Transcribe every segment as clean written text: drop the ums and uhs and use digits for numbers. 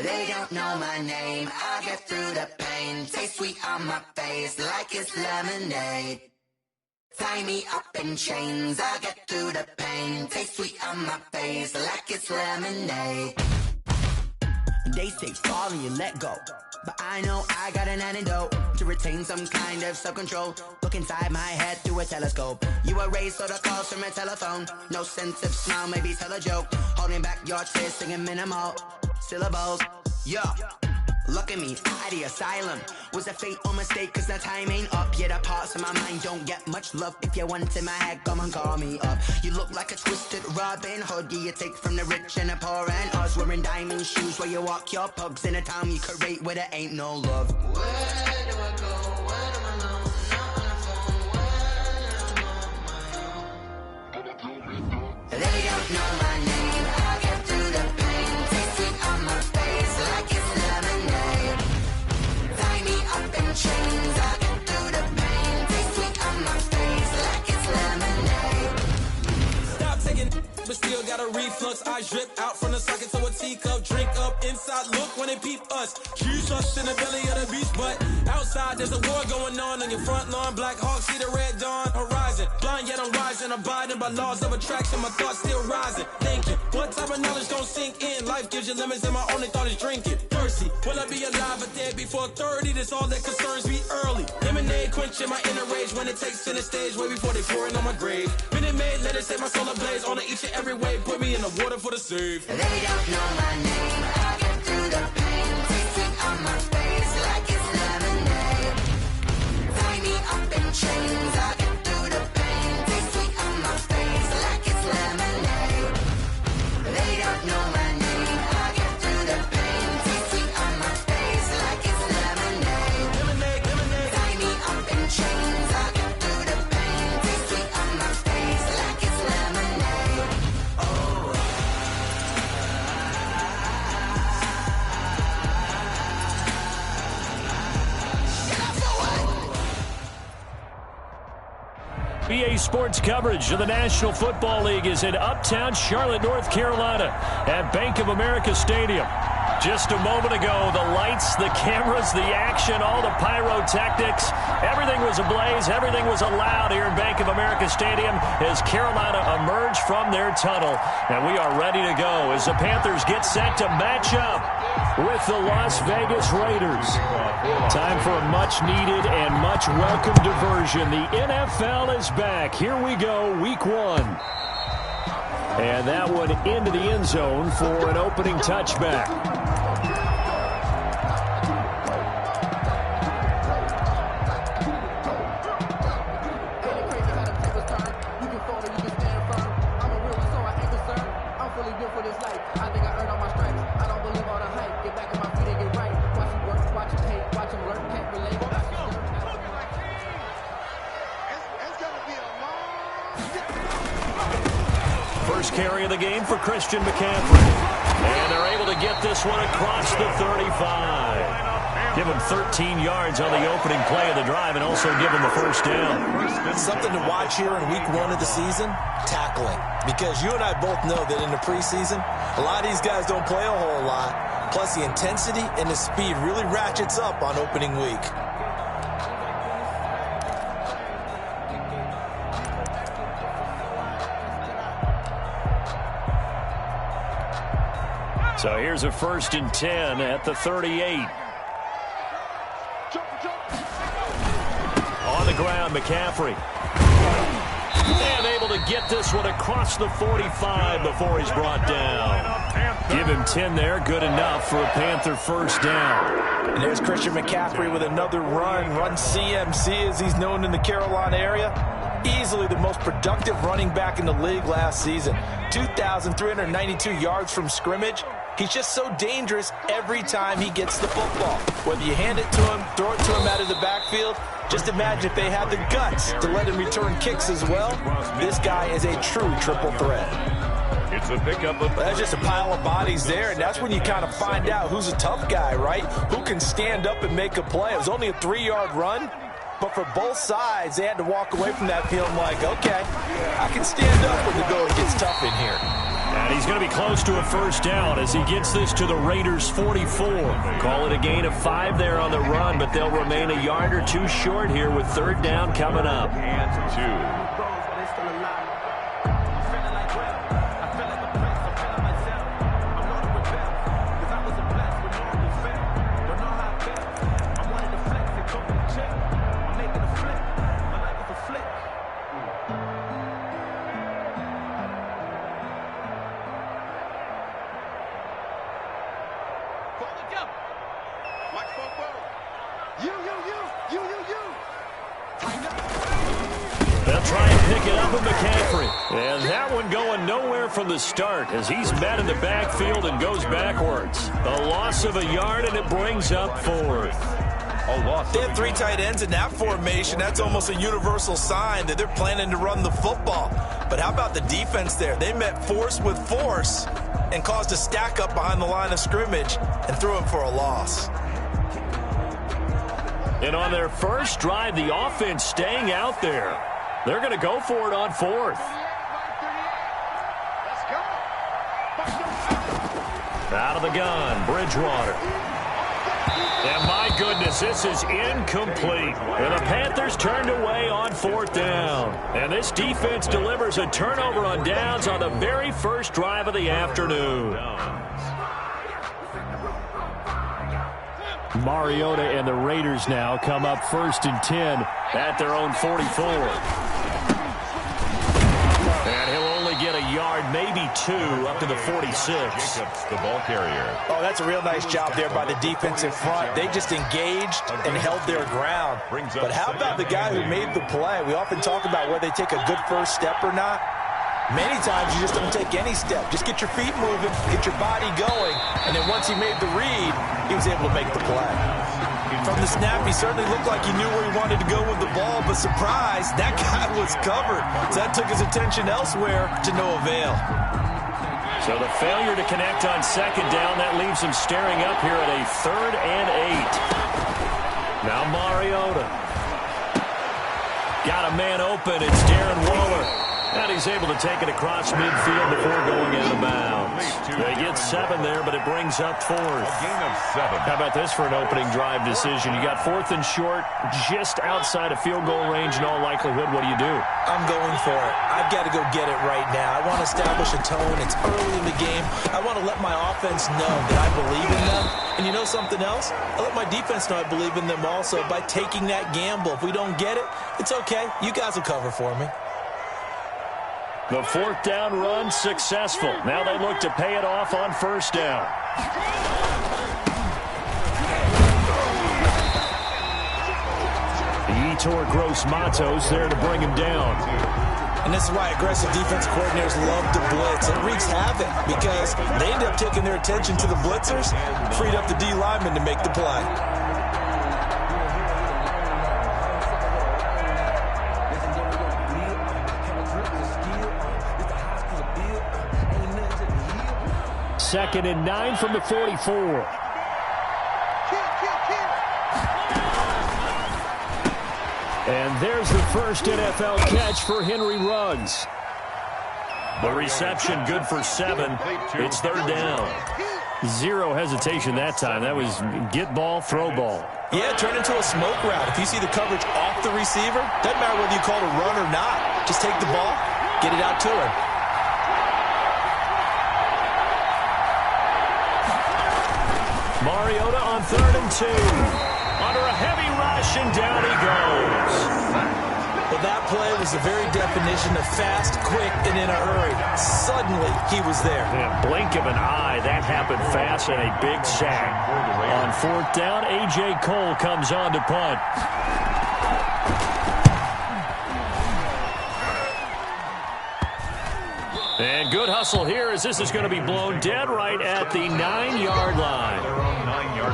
They don't know my name, I get through the pain. Taste sweet on my face like it's lemonade. Tie me up in chains, I get through the pain. Taste sweet on my face like it's lemonade. They say fall and you let go, but I know I got an antidote to retain some kind of self-control. Look inside my head through a telescope. You erase all the calls from a telephone. No sense of smile, maybe tell a joke. Holding back your tears, singing minimal syllables. Yeah, look at me, at the asylum. Was a fate or mistake, cause the time ain't up. Yet the parts of my mind don't get much love. If you want in my head, come and call me up. You look like a twisted Robin Hood. Yeah, you take from the rich and the poor and us. Wearing diamond shoes where you walk your pugs. In a town you create where there ain't no love. Where do I go? Where am I known? Not on the phone. When I'm on my own. They don't know my name. I get through the pain. Taste sweet on my face like it's lemonade. Tie me up in chains. I get through the pain. Taste sweet on my face like it's lemonade. Stop taking, but still got a reflux. I drip out from the socket to a teacup. Drink up inside, look when they peep us. Choose us in the belly of the beast, but outside there's a war going on your front lawn. Black Hawk, see the red dawn horizon. Blind yet I'm rising, abiding by laws of attraction. My thoughts still rising, thinking what type of knowledge don't sink in. Life gives you limits and my only thought is drinking. Thirsty, will I be alive or dead before 30? That's all that concerns me early. Lemonade quenching my inner rage when it takes center stage, way before they pour it on my grave. Minute Maid, let it set my soul ablaze. On each and every way, put me in the water for the save. They don't know my name, I get through the pain. Taste sweet on my face like it's lemonade. Tie me up in chains, I get through the pain. Taste sweet on my face like it's lemonade. They don't know my name, I get through the pain. Taste sweet on my face like it's lemonade. Lemonade, lemonade. Tie me up in chains, I get through the pain. Taste sweet on my face like it's lemonade. Oh. EA Sports coverage of the National Football League is in Uptown Charlotte, North Carolina at Bank of America Stadium. Just a moment ago, the lights, the cameras, the action, all the pyrotechnics, everything was ablaze, everything was allowed here in Bank of America Stadium as Carolina emerged from their tunnel. And we are ready to go as the Panthers get set to match up with the Las Vegas Raiders. Time for a much-needed and much-welcome diversion. The NFL is back. Here we go, Week 1. And that one into the end zone for an opening touchback. First carry of the game for Christian McCaffrey. And they're able to get this one across the 35. Give him 13 yards on the opening play of the drive and also give him the first down. Something to watch here in week 1 of the season, tackling. Because you and I both know that in the preseason, a lot of these guys don't play a whole lot. Plus the intensity and the speed really ratchets up on opening week. So here's a 1st and 10 at the 38. On the ground, McCaffrey. And able to get this one across the 45 before he's brought down. Give him 10 there. Good enough for a Panther first down. And there's Christian McCaffrey with another run CMC as he's known in the Carolina area. Easily the most productive running back in the league last season. 2,392 yards from scrimmage. He's just so dangerous every time he gets the football. Whether you hand it to him, throw it to him out of the backfield, just imagine if they had the guts to let him return kicks as well. This guy is a true triple threat. It's a pickup of... That's just a pile of bodies there, and that's when you kind of find out who's a tough guy, right? Who can stand up and make a play. It was only a 3-yard run, but for both sides, they had to walk away from that feeling like, okay, I can stand up when the going gets tough in here. And he's going to be close to a first down as he gets this to the Raiders' 44. Call it a gain of 5 there on the run, but they'll remain a yard or two short here with third down coming up. And 2. They'll try and pick it up with McCaffrey. And that one going nowhere from the start as he's met in the backfield and goes backwards. A loss of a yard, and it brings up fourth. They have 3 tight ends in that formation. That's almost a universal sign that they're planning to run the football. But how about the defense there? They met force with force and caused a stack up behind the line of scrimmage and threw him for a loss. And on their first drive, the offense staying out there. They're going to go for it on fourth. Out of the gun, Bridgewater. And my goodness, this is incomplete. And the Panthers turned away on fourth down. And this defense delivers a turnover on downs on the very first drive of the afternoon. Mariota and the Raiders now come up 1st and 10 at their own 44. And he'll only get a yard, maybe 2, up to the 46. Jacobs, the ball carrier. Oh, that's a real nice job there by the defense in front. They just engaged and held their ground. But how about the guy who made the play? We often talk about whether they take a good first step or not. Many times you just don't take any step. Just get your feet moving, get your body going, and then once he made the read, he was able to make the play. From the snap, he certainly looked like he knew where he wanted to go with the ball, but surprise, that guy was covered. So that took his attention elsewhere to no avail. So the failure to connect on second down, that leaves him staring up here at a 3rd and 8. Now Mariota. Got a man open. It's Darren Waller. And he's able to take it across midfield before going out of bounds. They get 7 there, but it brings up fourth. A gain of 7. How about this for an opening drive decision? You got 4th and short, just outside of field goal range in all likelihood. What do you do? I'm going for it. I've got to go get it right now. I want to establish a tone. It's early in the game. I want to let my offense know that I believe in them. And you know something else? I let my defense know I believe in them also by taking that gamble. If we don't get it, it's okay. You guys will cover for me. The 4th down run successful. Now they look to pay it off on first down. Yetur Gross-Matos there to bring him down. And this is why aggressive defense coordinators love to blitz. It wreaks havoc because they end up taking their attention to the blitzers, freed up the D lineman to make the play. Second and 9 from the 44. And there's the first NFL catch for Henry Ruggs. The reception good for 7. It's third down. Zero hesitation that time. That was get ball, throw ball. Yeah, turn into a smoke route. If you see the coverage off the receiver, doesn't matter whether you call it a run or not. Just take the ball, get it out to him. Mariota on 3rd and 2. Under a heavy rush, and down he goes. Well, that play was the very definition of fast, quick, and in a hurry. Suddenly, he was there. Yeah, blink of an eye, that happened fast, and a big sack. On 4th down, A.J. Cole comes on to punt. And good hustle here as this is going to be blown dead right at the 9-yard line.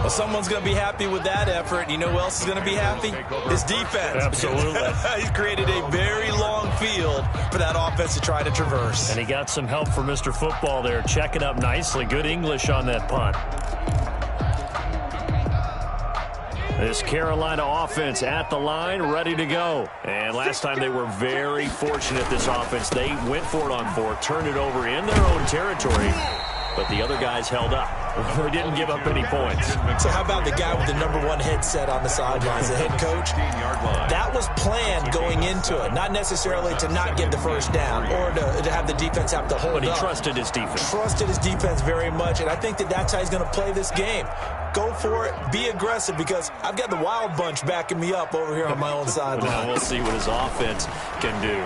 Well, someone's going to be happy with that effort. You know who else is going to be happy? His defense. Absolutely. He's created a very long field for that offense to try to traverse. And he got some help from Mr. Football there. Check it up nicely. Good English on that punt. This Carolina offense at the line, ready to go. And last time they were very fortunate, this offense. They went for it on 4, turned it over in their own territory, but the other guys held up. They didn't give up any points. So how about the guy with the #1 headset on the sidelines, the head coach? That was planned going into it, not necessarily to not get the first down or to have the defense have to hold up. But he trusted his defense. Trusted his defense very much, and I think that's how he's going to play this game. Go for it, be aggressive, because I've got the wild bunch backing me up over here on my own sideline. Now we'll see what his offense can do.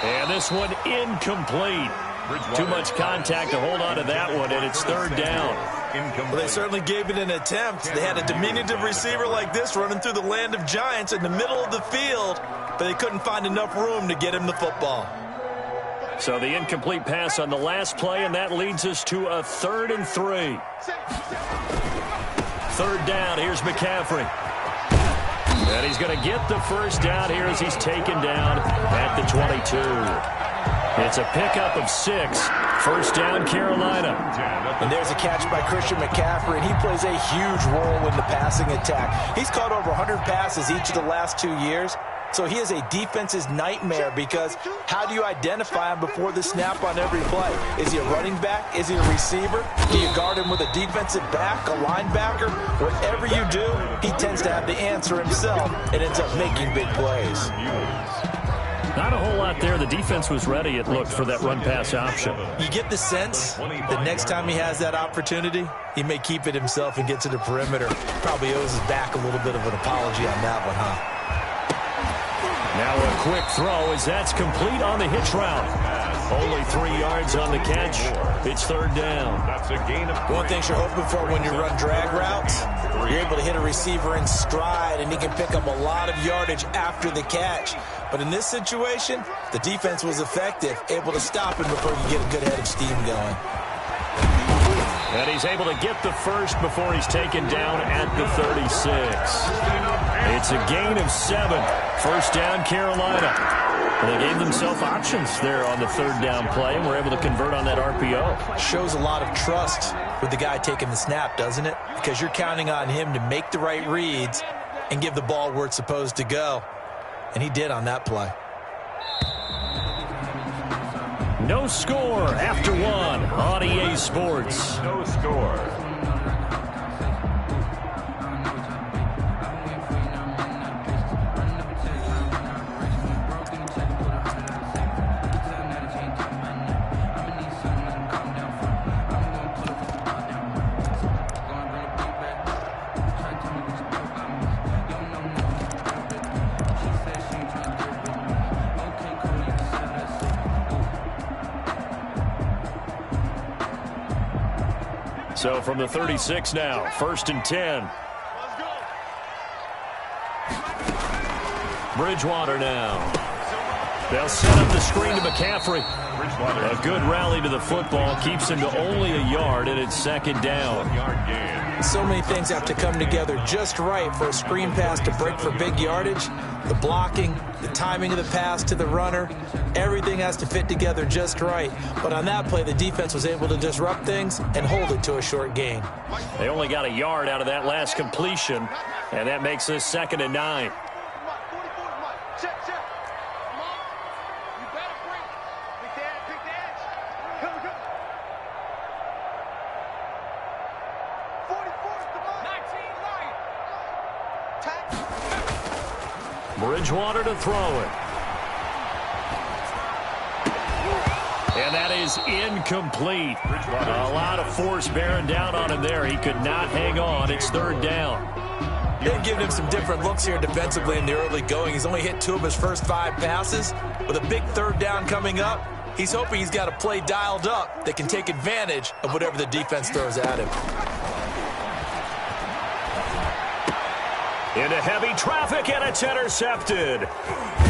And this one incomplete. Too much contact to hold on to that one, and it's 3rd down. Well, they certainly gave it an attempt. They had a diminutive receiver like this running through the land of giants in the middle of the field, but they couldn't find enough room to get him the football. So the incomplete pass on the last play, and that leads us to a 3rd and 3. 3rd down, here's McCaffrey. And he's going to get the first down here as he's taken down at the 22. It's a pickup of 6. 1st down, Carolina. And there's a catch by Christian McCaffrey, and he plays a huge role in the passing attack. He's caught over 100 passes each of the last 2 years. So he is a defense's nightmare, because how do you identify him before the snap on every play? Is he a running back? Is he a receiver? Do you guard him with a defensive back, a linebacker? Whatever you do, he tends to have the answer himself and ends up making big plays. Not a whole lot there. The defense was ready, it looked, for that run-pass option. You get the sense that next time he has that opportunity, he may keep it himself and get to the perimeter. Probably owes his back a little bit of an apology on that one, huh? Now a quick throw as that's complete on the hitch route. Only 3 yards on the catch. It's 3rd down. That's a gain of 3. One thing you're hoping for when you run drag routes, you're able to hit a receiver in stride, and he can pick up a lot of yardage after the catch. But in this situation, the defense was effective, able to stop him before you get a good head of steam going. And he's able to get the first before he's taken down at the 36. It's a gain of 7. 1st down, Carolina. Well, they gave themselves options there on the 3rd down play, and were able to convert on that RPO. Shows a lot of trust with the guy taking the snap, doesn't it? Because you're counting on him to make the right reads and give the ball where it's supposed to go. And he did on that play. No score after 1 on EA Sports. No score. So from the 36 now, 1st and 10. Bridgewater now. They'll set up the screen to McCaffrey. A good rally to the football keeps him to only a yard, and it's 2nd down. So many things have to come together just right for a screen pass to break for big yardage. The blocking, the timing of the pass to the runner, everything has to fit together just right. But on that play, the defense was able to disrupt things and hold it to a short gain. They only got a yard out of that last completion, and that makes this 2nd and 9. Bridgewater to throw it. And that is incomplete. A lot of force bearing down on him there. He could not hang on. It's 3rd down. They've given him some different looks here defensively in the early going. He's only hit 2 of his first 5 passes. With a big 3rd down coming up, he's hoping he's got a play dialed up that can take advantage of whatever the defense throws at him. Into heavy traffic, and it's intercepted.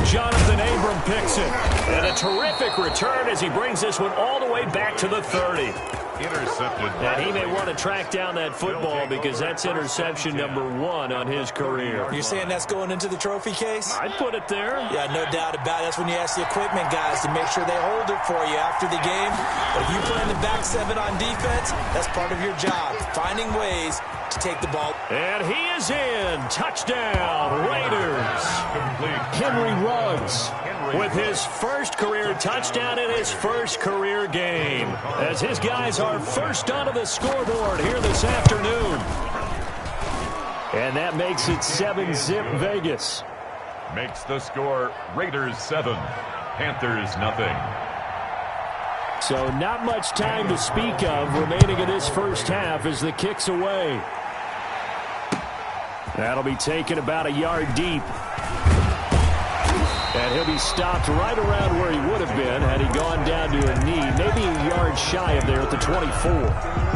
Jonathan Abram picks it. And a terrific return as he brings this one all the way back to the 30. Intercepted. And he may want to track down that football because that's interception number 1 on his career. You're saying that's going into the trophy case? I'd put it there. Yeah, no doubt about it. That's when you ask the equipment guys to make sure they hold it for you after the game. But if you play in the back 7 on defense, that's part of your job, finding ways to take the ball. And he is in. Touchdown, Raiders. Henry Ruggs with his first career touchdown in his first career game, as his guys are first onto the scoreboard here this afternoon. And that makes it 7-zip Vegas. Makes the score Raiders 7, Panthers nothing. So not much time to speak of remaining in this first half as the kick's away. That'll be taken about a yard deep. And he'll be stopped right around where he would have been had he gone down to a knee, maybe a yard shy of there at the 24.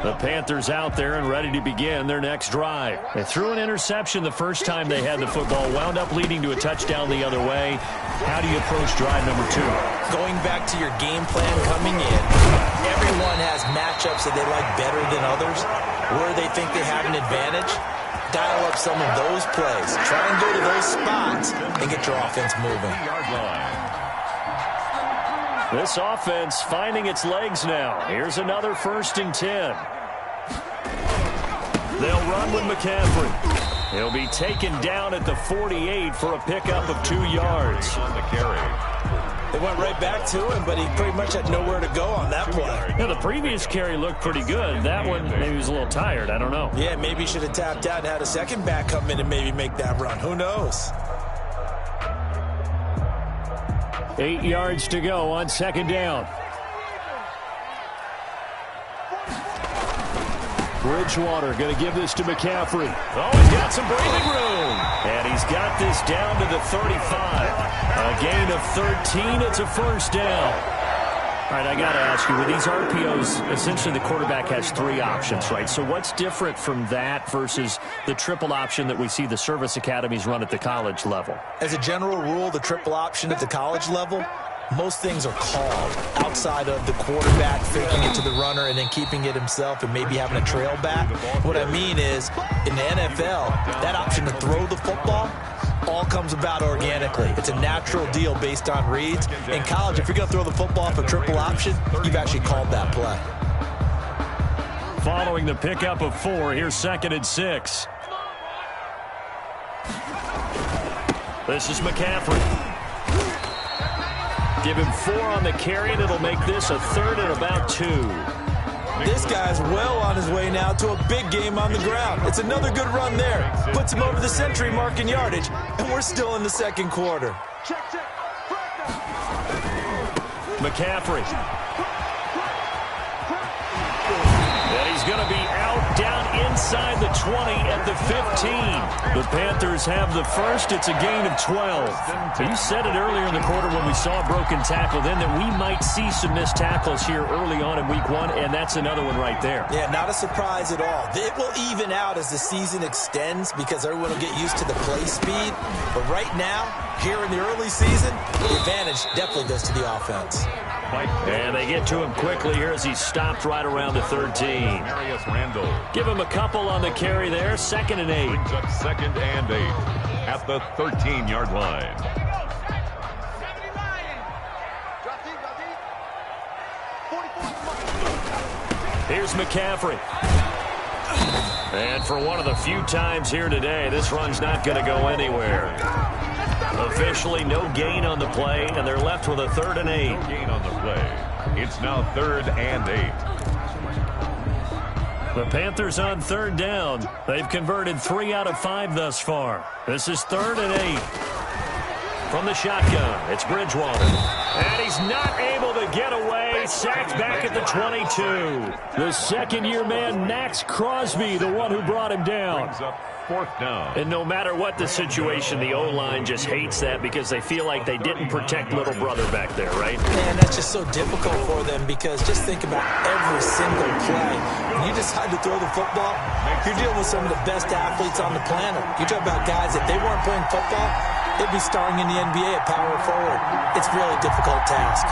The Panthers out there and ready to begin their next drive. They threw an interception the first time they had the football, wound up leading to a touchdown the other way. How do you approach drive number 2? Going back to your game plan coming in, everyone has matchups that they like better than others, where they think they have an advantage. Dial up some of those plays. Try and go to those spots and get your offense moving. This offense finding its legs now. Here's another 1st and 10. They'll run with McCaffrey. He'll be taken down at the 48 for a pickup of 2 yards. On the carry. They went right back to him, but he pretty much had nowhere to go on that play. Yeah, the previous carry looked pretty good. That one, maybe he was a little tired. I don't know. Yeah, maybe he should have tapped out and had a second back come in and maybe make that run. Who knows? 8 yards to go on 2nd down. Bridgewater going to give this to McCaffrey. Oh, he's got some breathing room. And he's got this down to the 35. A gain of 13. It's a 1st down. All right, I got to ask you, with these RPOs, essentially the quarterback has 3 options, right? So what's different from that versus the triple option that we see the service academies run at the college level? As a general rule, the triple option at the college level, most things are called outside of the quarterback faking it to the runner and then keeping it himself and maybe having a trail back. What I mean is, in the NFL, that option to throw the football all comes about organically. It's a natural deal based on reads. In college, if you're going to throw the football off a triple option, you've actually called that play. Following the pickup of 4, here's 2nd and 6. This is McCaffrey. Give him 4 on the carry, and it'll make this a 3rd and about 2. This guy's well on his way now to a big game on the ground. It's another good run there. Puts him over the century mark in yardage, and we're still in the 2nd quarter. McCaffrey. And he's going to be out down inside the 20 at the 15. The Panthers have the first. It's a gain of 12. You said it earlier in the quarter when we saw a broken tackle then that we might see some missed tackles here early on in week 1, and that's another one right there. Yeah, not a surprise at all. It will even out as the season extends because everyone will get used to the play speed. But right now, here in the early season, the advantage definitely goes to the offense. And they get to him quickly here as he's stopped right around the 13. Give him a couple on the carry there. 2nd and 8. Brings up 2nd and 8 at the 13-yard line. Here's McCaffrey. And for one of the few times here today, this run's not going to go anywhere. Officially no gain on the play, and they're left with a 3rd and 8. No gain on the play. It's now 3rd and 8. The Panthers on 3rd down. They've converted 3 out of 5 thus far. This is 3rd and 8. From the shotgun, it's Bridgewater. And he's not able to get away. Sacked back at the 22. The 2nd-year man, Max Crosby, the one who brought him down. Brings up 4th down. And no matter what the situation, the O-line just hates that because they feel like they didn't protect little brother back there, right? Man, that's just so difficult for them because just think about every single play. When you decide to throw the football, you're dealing with some of the best athletes on the planet. You talk about guys, if they weren't playing football, they'd be starring in the NBA at power forward. It's a really difficult task.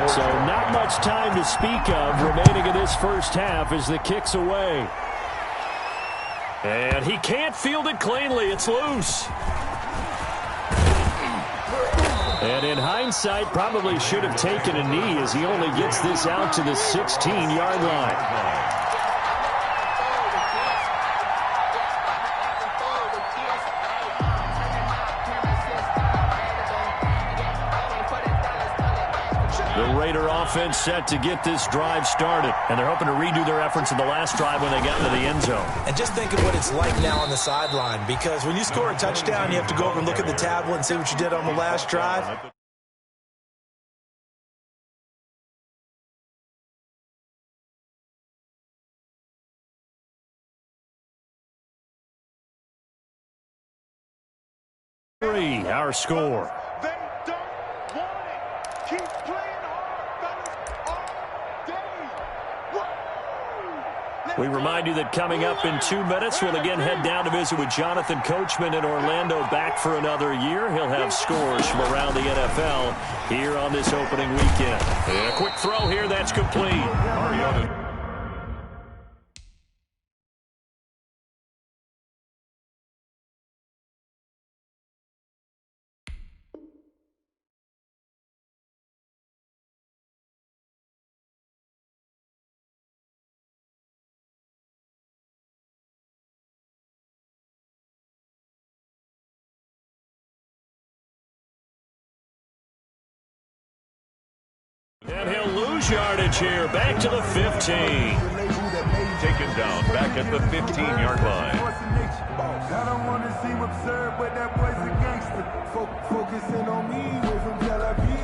So not much time to speak of remaining in this first half as the kick's away. And he can't field it cleanly. It's loose. And in hindsight, probably should have taken a knee as he only gets this out to the 16-yard line. The Raider offense set to get this drive started, and they're hoping to redo their efforts in the last drive when they got into the end zone. And just think of what it's like now on the sideline, because when you score a touchdown, you have to go over and look at the tablet and see what you did on the last drive. Our score. We remind you that coming up in 2 minutes, we'll again head down to visit with Jonathan Coachman in Orlando, back for another year. He'll have scores from around the NFL here on this opening weekend. And a quick throw here, that's complete. Mariota. And he'll lose yardage here, back to the 15. Taken down, back at the 15-yard line. I don't want to seem absurd, but that boy's a gangster. Focusing on me, way from Tel Aviv.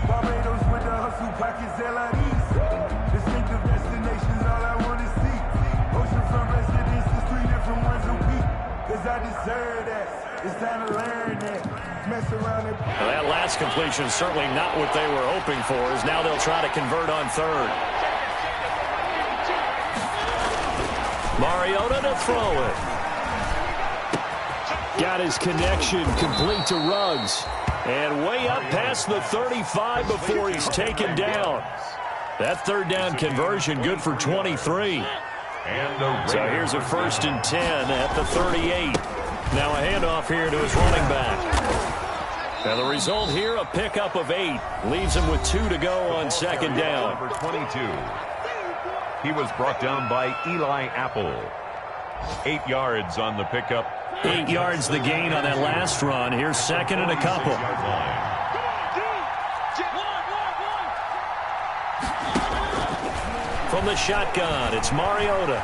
Barbados with the hustle, pockets LIDs. Distinctive destinations, all I want to see. Oceanfront residences, 3 different ones a week. Cause I deserve that. It's time to learn that. Mess around and... Well, that last completion certainly not what they were hoping for, as now they'll try to convert on third. Mariota to throw it. Got his connection complete to Ruggs. And way up past the 35 before he's taken down. That third down conversion good for 23. So here's a 1st and 10 at the 38. Now a handoff here to his running back. Now the result here, a pickup of 8. Leaves him with 2 to go on second down. Number 22. He was brought down by Eli Apple. 8 yards on the pickup. 8 yards the gain on that last run. Here's 2nd and a couple. From the shotgun, it's Mariota.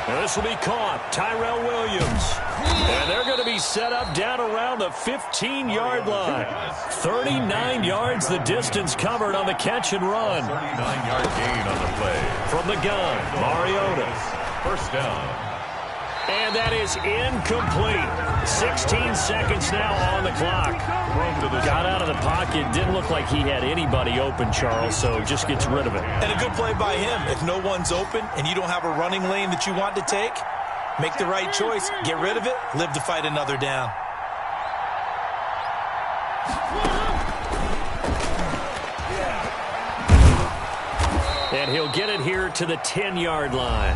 Now this will be caught. Tyrell Williams. And they're going to be set up down around the 15-yard line. 39 yards the distance covered on the catch and run. 39-yard gain on the play. From the gun, Mariota. 1st down. And that is incomplete. 16 seconds now on the clock. Got out of the pocket. Didn't look like he had anybody open, Charles, so just gets rid of it. And a good play by him. If no one's open and you don't have a running lane that you want to take, make the right choice. Get rid of it. Live to fight another down. And he'll get it here to the 10-yard line.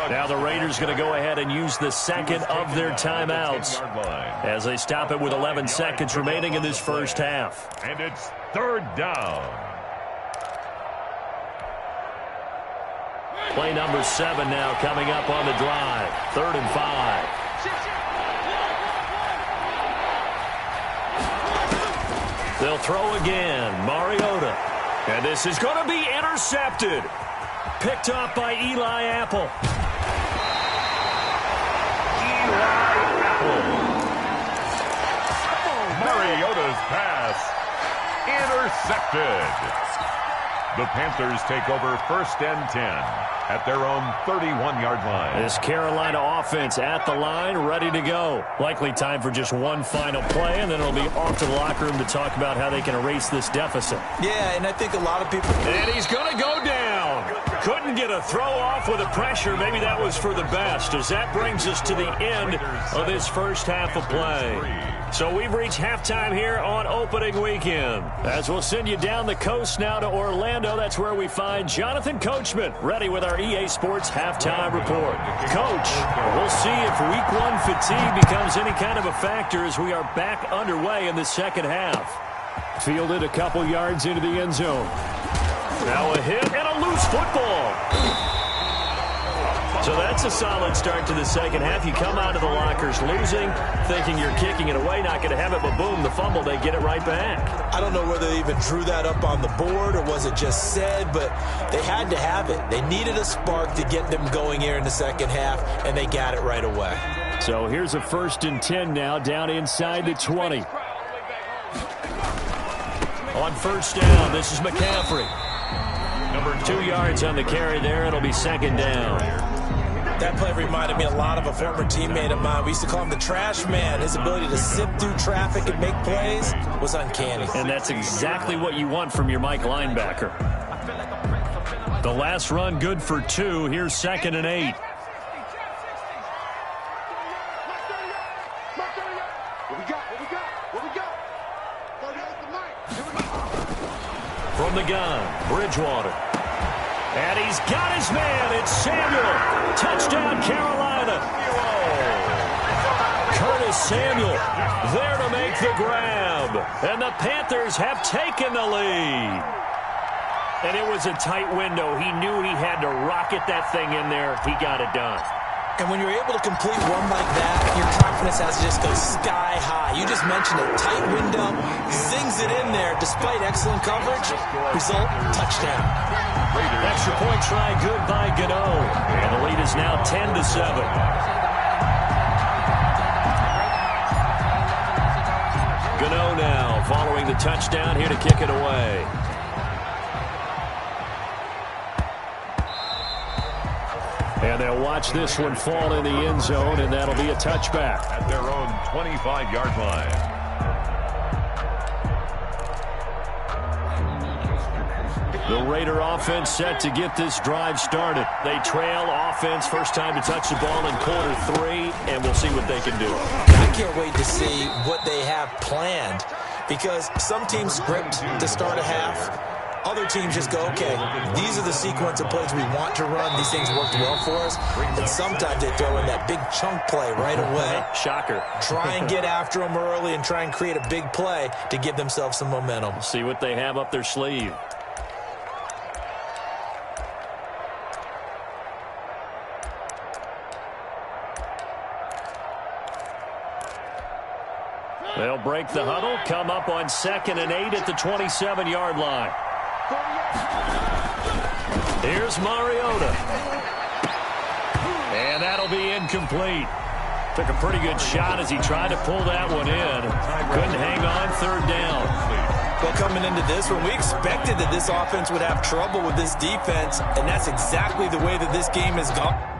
Now the Raiders going to go ahead and use the second of their timeouts as they stop it with 11 seconds remaining in this first half. And it's 3rd down. Play number 7 now coming up on the drive. 3rd and 5. They'll throw again. Mariota. And this is going to be intercepted. Picked off by Eli Apple. Mariota's pass intercepted. The Panthers take over 1st and 10 at their own 31-yard line. This Carolina offense at the line, ready to go. Likely time for just one final play, and then it'll be off to the locker room to talk about how they can erase this deficit. Yeah, and I think a lot of people... And he's going to go down. Couldn't get a throw off with the pressure. Maybe that was for the best, as that brings us to the end of this first half of play. So we've reached halftime here on opening weekend. As we'll send you down the coast now to Orlando, that's where we find Jonathan Coachman, ready with our EA Sports halftime report. Coach, we'll see if week one fatigue becomes any kind of a factor as we are back underway in the second half. Fielded a couple yards into the end zone. Now a hit and a loose football. So that's a solid start to the second half. You come out of the lockers losing, thinking you're kicking it away, not going to have it, but boom, the fumble, they get it right back. I don't know whether they even drew that up on the board or was it just said, but they had to have it. They needed a spark to get them going here in the second half, and they got it right away. So here's a 1st and 10 now, down inside the 20. On 1st down, this is McCaffrey. Number 2 yards on the carry there. It'll be 2nd down. That play reminded me a lot of a former teammate of mine. We used to call him the trash man. His ability to sift through traffic and make plays was uncanny. And that's exactly what you want from your Mike linebacker. The last run good for 2. Here's 2nd and 8. From the gun, Bridgewater. And he's got his man. It's Samuel. Touchdown, Carolina. Curtis Samuel there to make the grab. And the Panthers have taken the lead. And it was a tight window. He knew he had to rocket that thing in there. He got it done. And when you're able to complete one like that, your confidence has to just go sky high. You just mentioned a tight window, zings it in there despite excellent coverage. Result, touchdown. Extra point try good by Gano. And the lead is now 10-7. Gano now following the touchdown here to kick it away. And they'll watch this one fall in the end zone, and that'll be a touchback. At their own 25-yard line. The Raider offense set to get this drive started. They trail offense, first time to touch the ball in quarter 3, and we'll see what they can do. I can't wait to see what they have planned, because some teams script to start a half. Other teams just go, okay, these are the sequence of plays we want to run. These things worked well for us. And sometimes they throw in that big chunk play right away. Shocker. Try and get after them early and try and create a big play to give themselves some momentum. See what they have up their sleeve. They'll break the huddle, come up on 2nd and 8 at the 27-yard line. Here's Mariota. And that'll be incomplete. Took a pretty good shot as he tried to pull that one in. Couldn't hang on, 3rd down. Well, coming into this one, we expected that this offense would have trouble with this defense, and that's exactly the way that this game has gone.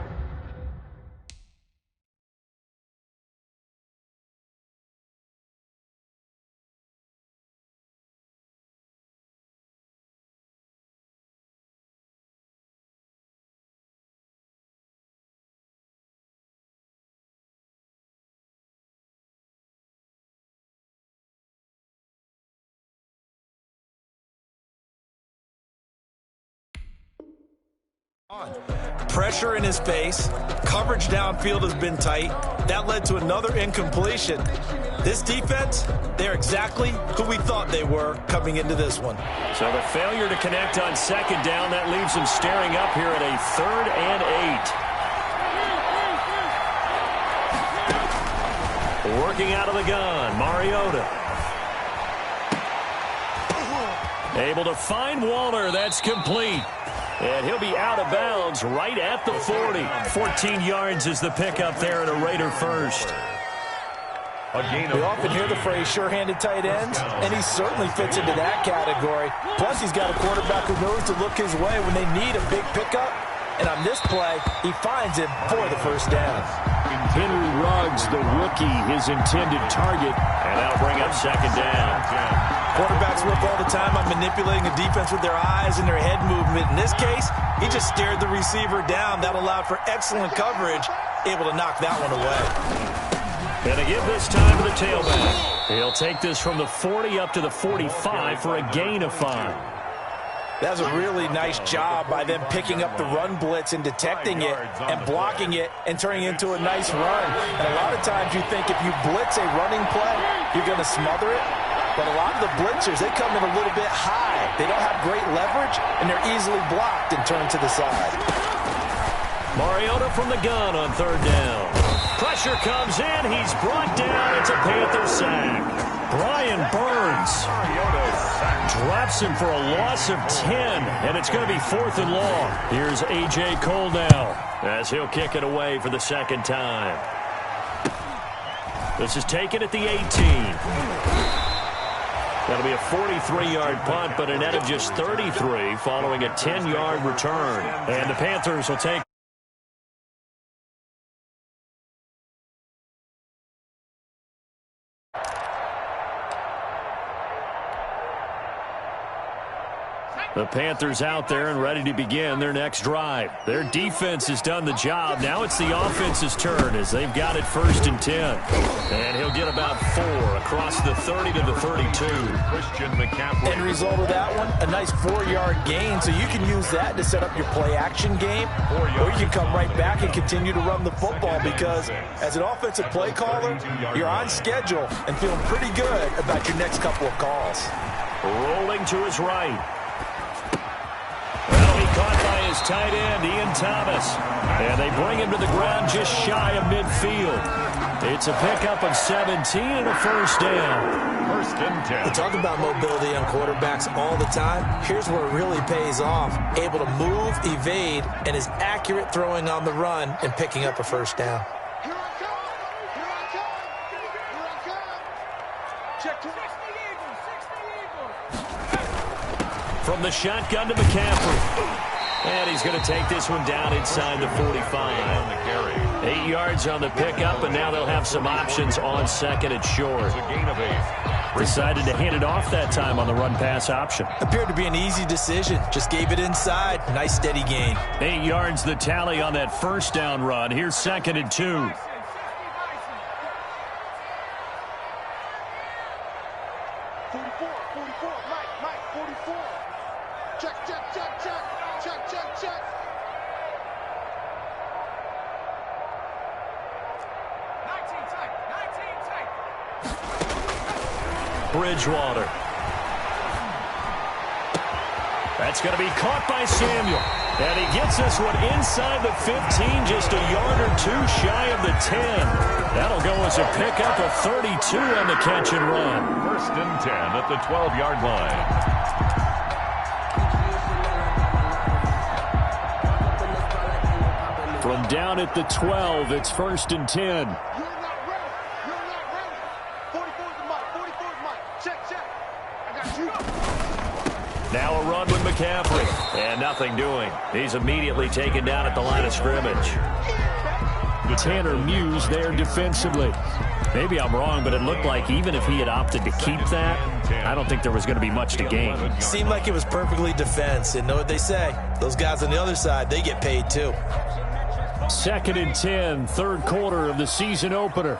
Pressure in his face. Coverage downfield has been tight. That led to another incompletion. This defense, they're exactly who we thought they were coming into this one. So the failure to connect on 2nd down, that leaves them staring up here at a 3rd and 8. Working out of the gun, Mariota. Able to find Waller. That's complete. And he'll be out of bounds right at the 40. 14 yards is the pickup there at a Raider first. A gain of We often hear the phrase sure-handed tight ends, and he certainly fits into that category. Plus, he's got a quarterback who knows to look his way when they need a big pickup. And on this play, he finds him for the first down. Henry Ruggs, the rookie, his intended target, and that'll bring up second down. Quarterbacks work all the time on manipulating a defense with their eyes and their head movement. In this case, he just stared the receiver down. That allowed for excellent coverage, able to knock that one away. And to give this time to the tailback. He'll take this from the 40 up to the 45 for a gain of 5. That's a really nice job by them picking up the run blitz and detecting it and blocking it and turning it into a nice run. And a lot of times you think if you blitz a running play, you're going to smother it. But a lot of the blitzers, they come in a little bit high. They don't have great leverage, and they're easily blocked and turned to the side. Mariota from the gun on third down. Pressure comes in. He's brought down. It's a Panther sack. Brian Burns drops him for a loss of 10, and it's going to be 4th and long. Here's A.J. Cole now as he'll kick it away for the second time. This is taken at the 18. That'll be a 43-yard punt, but a net of just 33 following a 10-yard return. And the Panthers will take the Panthers out there and ready to begin their next drive. Their defense has done the job. Now it's the offense's turn as they've got it 1st and 10. And he'll get about 4 across the 30 to the 32. Christian McCaffrey. End result of that one, a nice 4-yard gain. So you can use that to set up your play-action game, or you can come right back and continue to run the football because as an offensive play caller, you're on schedule and feeling pretty good about your next couple of calls. Rolling to his right. That'll be caught by his tight end, Ian Thomas. And they bring him to the ground just shy of midfield. It's a pickup of 17 and a 1st down. 1st and 10. We talk about mobility on quarterbacks all the time. Here's where it really pays off. Able to move, evade, and is accurate throwing on the run and picking up a 1st down. From the shotgun to McCaffrey. And he's going to take this one down inside the 45. 8 yards on the pickup, and now they'll have some options on 2nd and short. It's a gain of 8. Decided to hand it off that time on the run-pass option. Appeared to be an easy decision. Just gave it inside. Nice steady gain. 8 yards the tally on that 1st down run. Here's 2nd and 2. Bridgewater. That's going to be caught by Samuel. And he gets this one inside the 15, just a yard or 2 shy of the 10. That'll go as a pickup of 32 on the catch and run. 1st and 10 at the 12-yard line. From down at the 12, it's 1st and 10. Now a run with McCaffrey. And nothing doing. He's immediately taken down at the line of scrimmage. Tanner Muse there defensively. Maybe I'm wrong, but it looked like even if he had opted to keep that, I don't think there was going to be much to gain. Seemed like it was perfectly defense. And know what they say? Those guys on the other side, they get paid too. 2nd and 10, 3rd quarter of the season opener.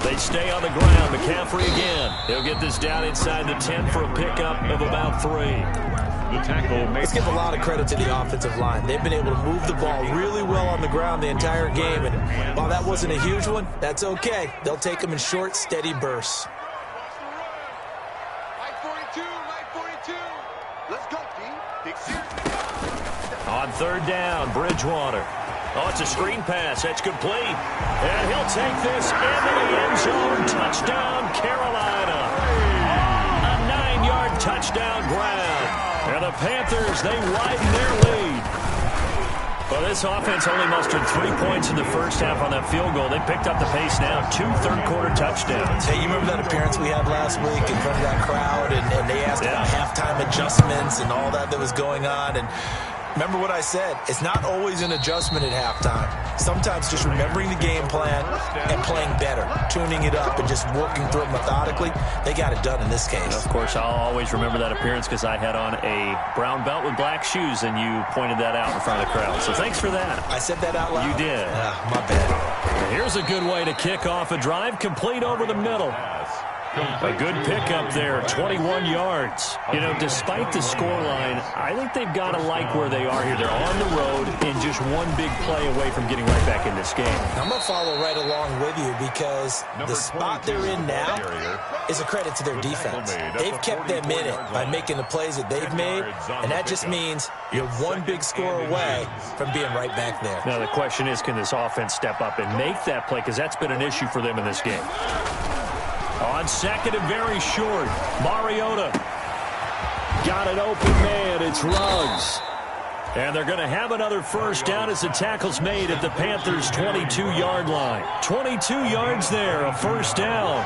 They stay on the ground. McCaffrey again. He'll get this down inside the 10 for a pickup of about 3. The tackle. Let's give a lot of credit to the offensive line. They've been able to move the ball really well on the ground the entire game. And while that wasn't a huge one, that's okay. They'll take them in short, steady bursts. On 3rd down, Bridgewater. Oh, it's a screen pass. That's complete. And he'll take this into the end zone. Touchdown, Carolina. A 9-yard touchdown grab. And the Panthers, they widen their lead. Well, this offense only mustered 3 points in the first half on that field goal. They picked up the pace now. 2 third-quarter touchdowns. Hey, you remember that appearance we had last week in front of that crowd, and they asked about halftime adjustments and all that was going on, and remember what I said. It's not always an adjustment at halftime. Sometimes just remembering the game plan and playing better, tuning it up and just working through it methodically. They got it done in this case. Of course, I'll always remember that appearance because I had on a brown belt with black shoes, and you pointed that out in front of the crowd. So thanks for that. I said that out loud? You did. My bad. Here's a good way to kick off a drive, complete over the middle. A good pickup there, 21 yards. You know, despite the scoreline, I think they've got to like where they are here. They're on the road and just one big play away from getting right back in this game. I'm going to follow right along with you because the spot they're in now is a credit to their defense. They've kept them in it by making the plays that they've made, and that just means you're one big score away from being right back there. Now, the question is, can this offense step up and make that play? Because that's been an issue for them in this game. On second and very short, Mariota got an open man. It's Ruggs. And they're going to have another first down as the tackle's made at the Panthers' 22-yard line. 22 yards there, a first down.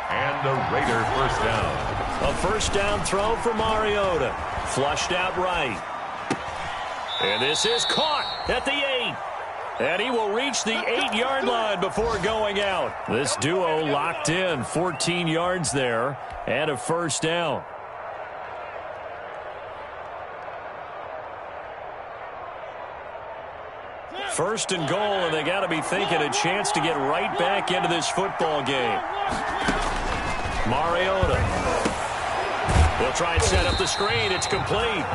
And the Raider first down. A first down throw for Mariota. Flushed out right. And this is caught at the 8. And he will reach the 8-yard line before going out. This duo locked in, 14 yards there, and a first down. First and goal, and they got to be thinking a chance to get right back into this football game. Mariota will try and set up the screen. It's complete.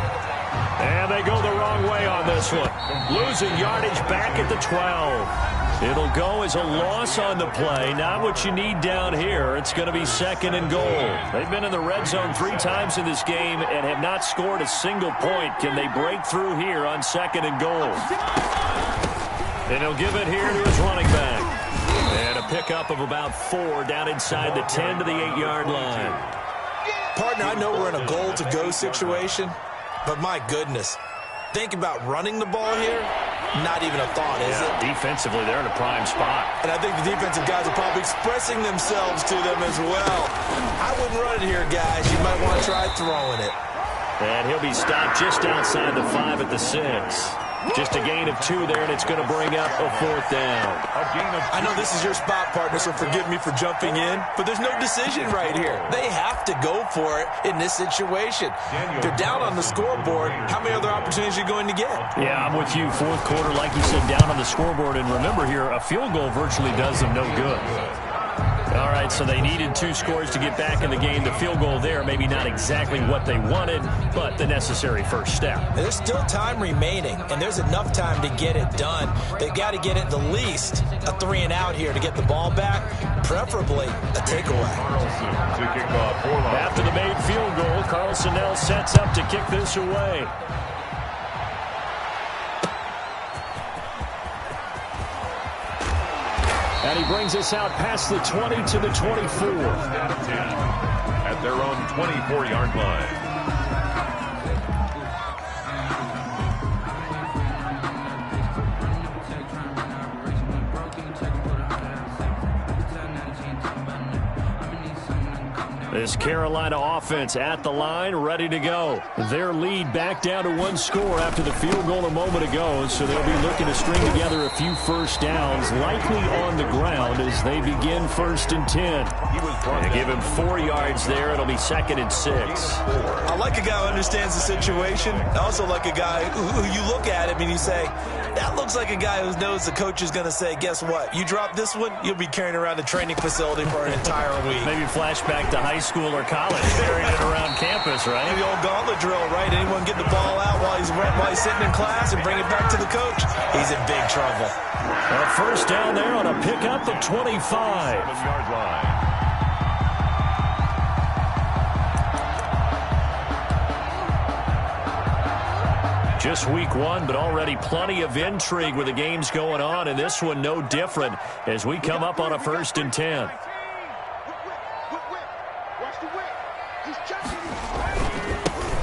And they go the wrong way on this one. Losing yardage back at the 12. It'll go as a loss on the play. Not what you need down here. It's going to be second and goal. They've been in the red zone 3 times in this game and have not scored a single point. Can they break through here on second and goal? And he'll give it here to his running back. And a pickup of about 4 down inside the 10 to the 8-yard line. Partner, I know we're in a goal-to-go situation, but my goodness, think about running the ball here. Not even a thought, is it? Defensively, they're in a prime spot. And I think the defensive guys are probably expressing themselves to them as well. I wouldn't run it here, guys. You might want to try throwing it. And he'll be stopped just outside the 5 at the 6. Just a gain of 2 there, and it's going to bring up a 4th down. I know this is your spot, partner, so forgive me for jumping in, but there's no decision right here. They have to go for it in this situation. They're down on the scoreboard. How many other opportunities are you going to get? Yeah, I'm with you. 4th quarter, like you said, down on the scoreboard. And remember here, a field goal virtually does them no good. All right, so they needed 2 scores to get back in the game. The field goal there, maybe not exactly what they wanted, but the necessary first step. There's still time remaining, and there's enough time to get it done. They've got to get at the least a 3-and-out here to get the ball back, preferably a takeaway. After the made field goal, Carlson now sets up to kick this away. And he brings us out past the 20 to the 24. At their own 24-yard line. This Carolina offense at the line, ready to go. Their lead back down to 1 score after the field goal a moment ago, so they'll be looking to string together a few first downs, likely on the ground as they begin 1st and 10. And give him 4 yards there. It'll be 2nd and 6. I like a guy who understands the situation. I also like a guy who you look at him and you say, that looks like a guy who knows the coach is going to say, guess what? You drop this one, you'll be carrying around a training facility for an entire week. Maybe flashback to high school or college, carrying it around campus, right? The old gauntlet drill, right? Anyone get the ball out while he's sitting in class and bring it back to the coach? He's in big trouble. A first down there on a pickup of 25. 7-yard line. Just week 1, but already plenty of intrigue with the games going on, and this one no different as we come up on a 1st and 10.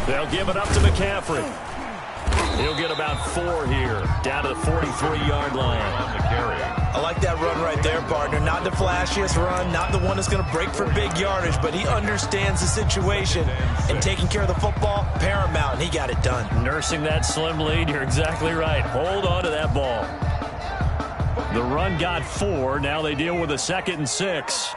They'll give it up to McCaffrey. He'll get about 4 here, down to the 43-yard line. On the carry. I like that run right there, partner. Not the flashiest run, not the one that's going to break for big yardage, but he understands the situation, and taking care of the football, paramount, and he got it done. Nursing that slim lead, you're exactly right. Hold on to that ball. The run got 4. Now they deal with a 2nd and 6.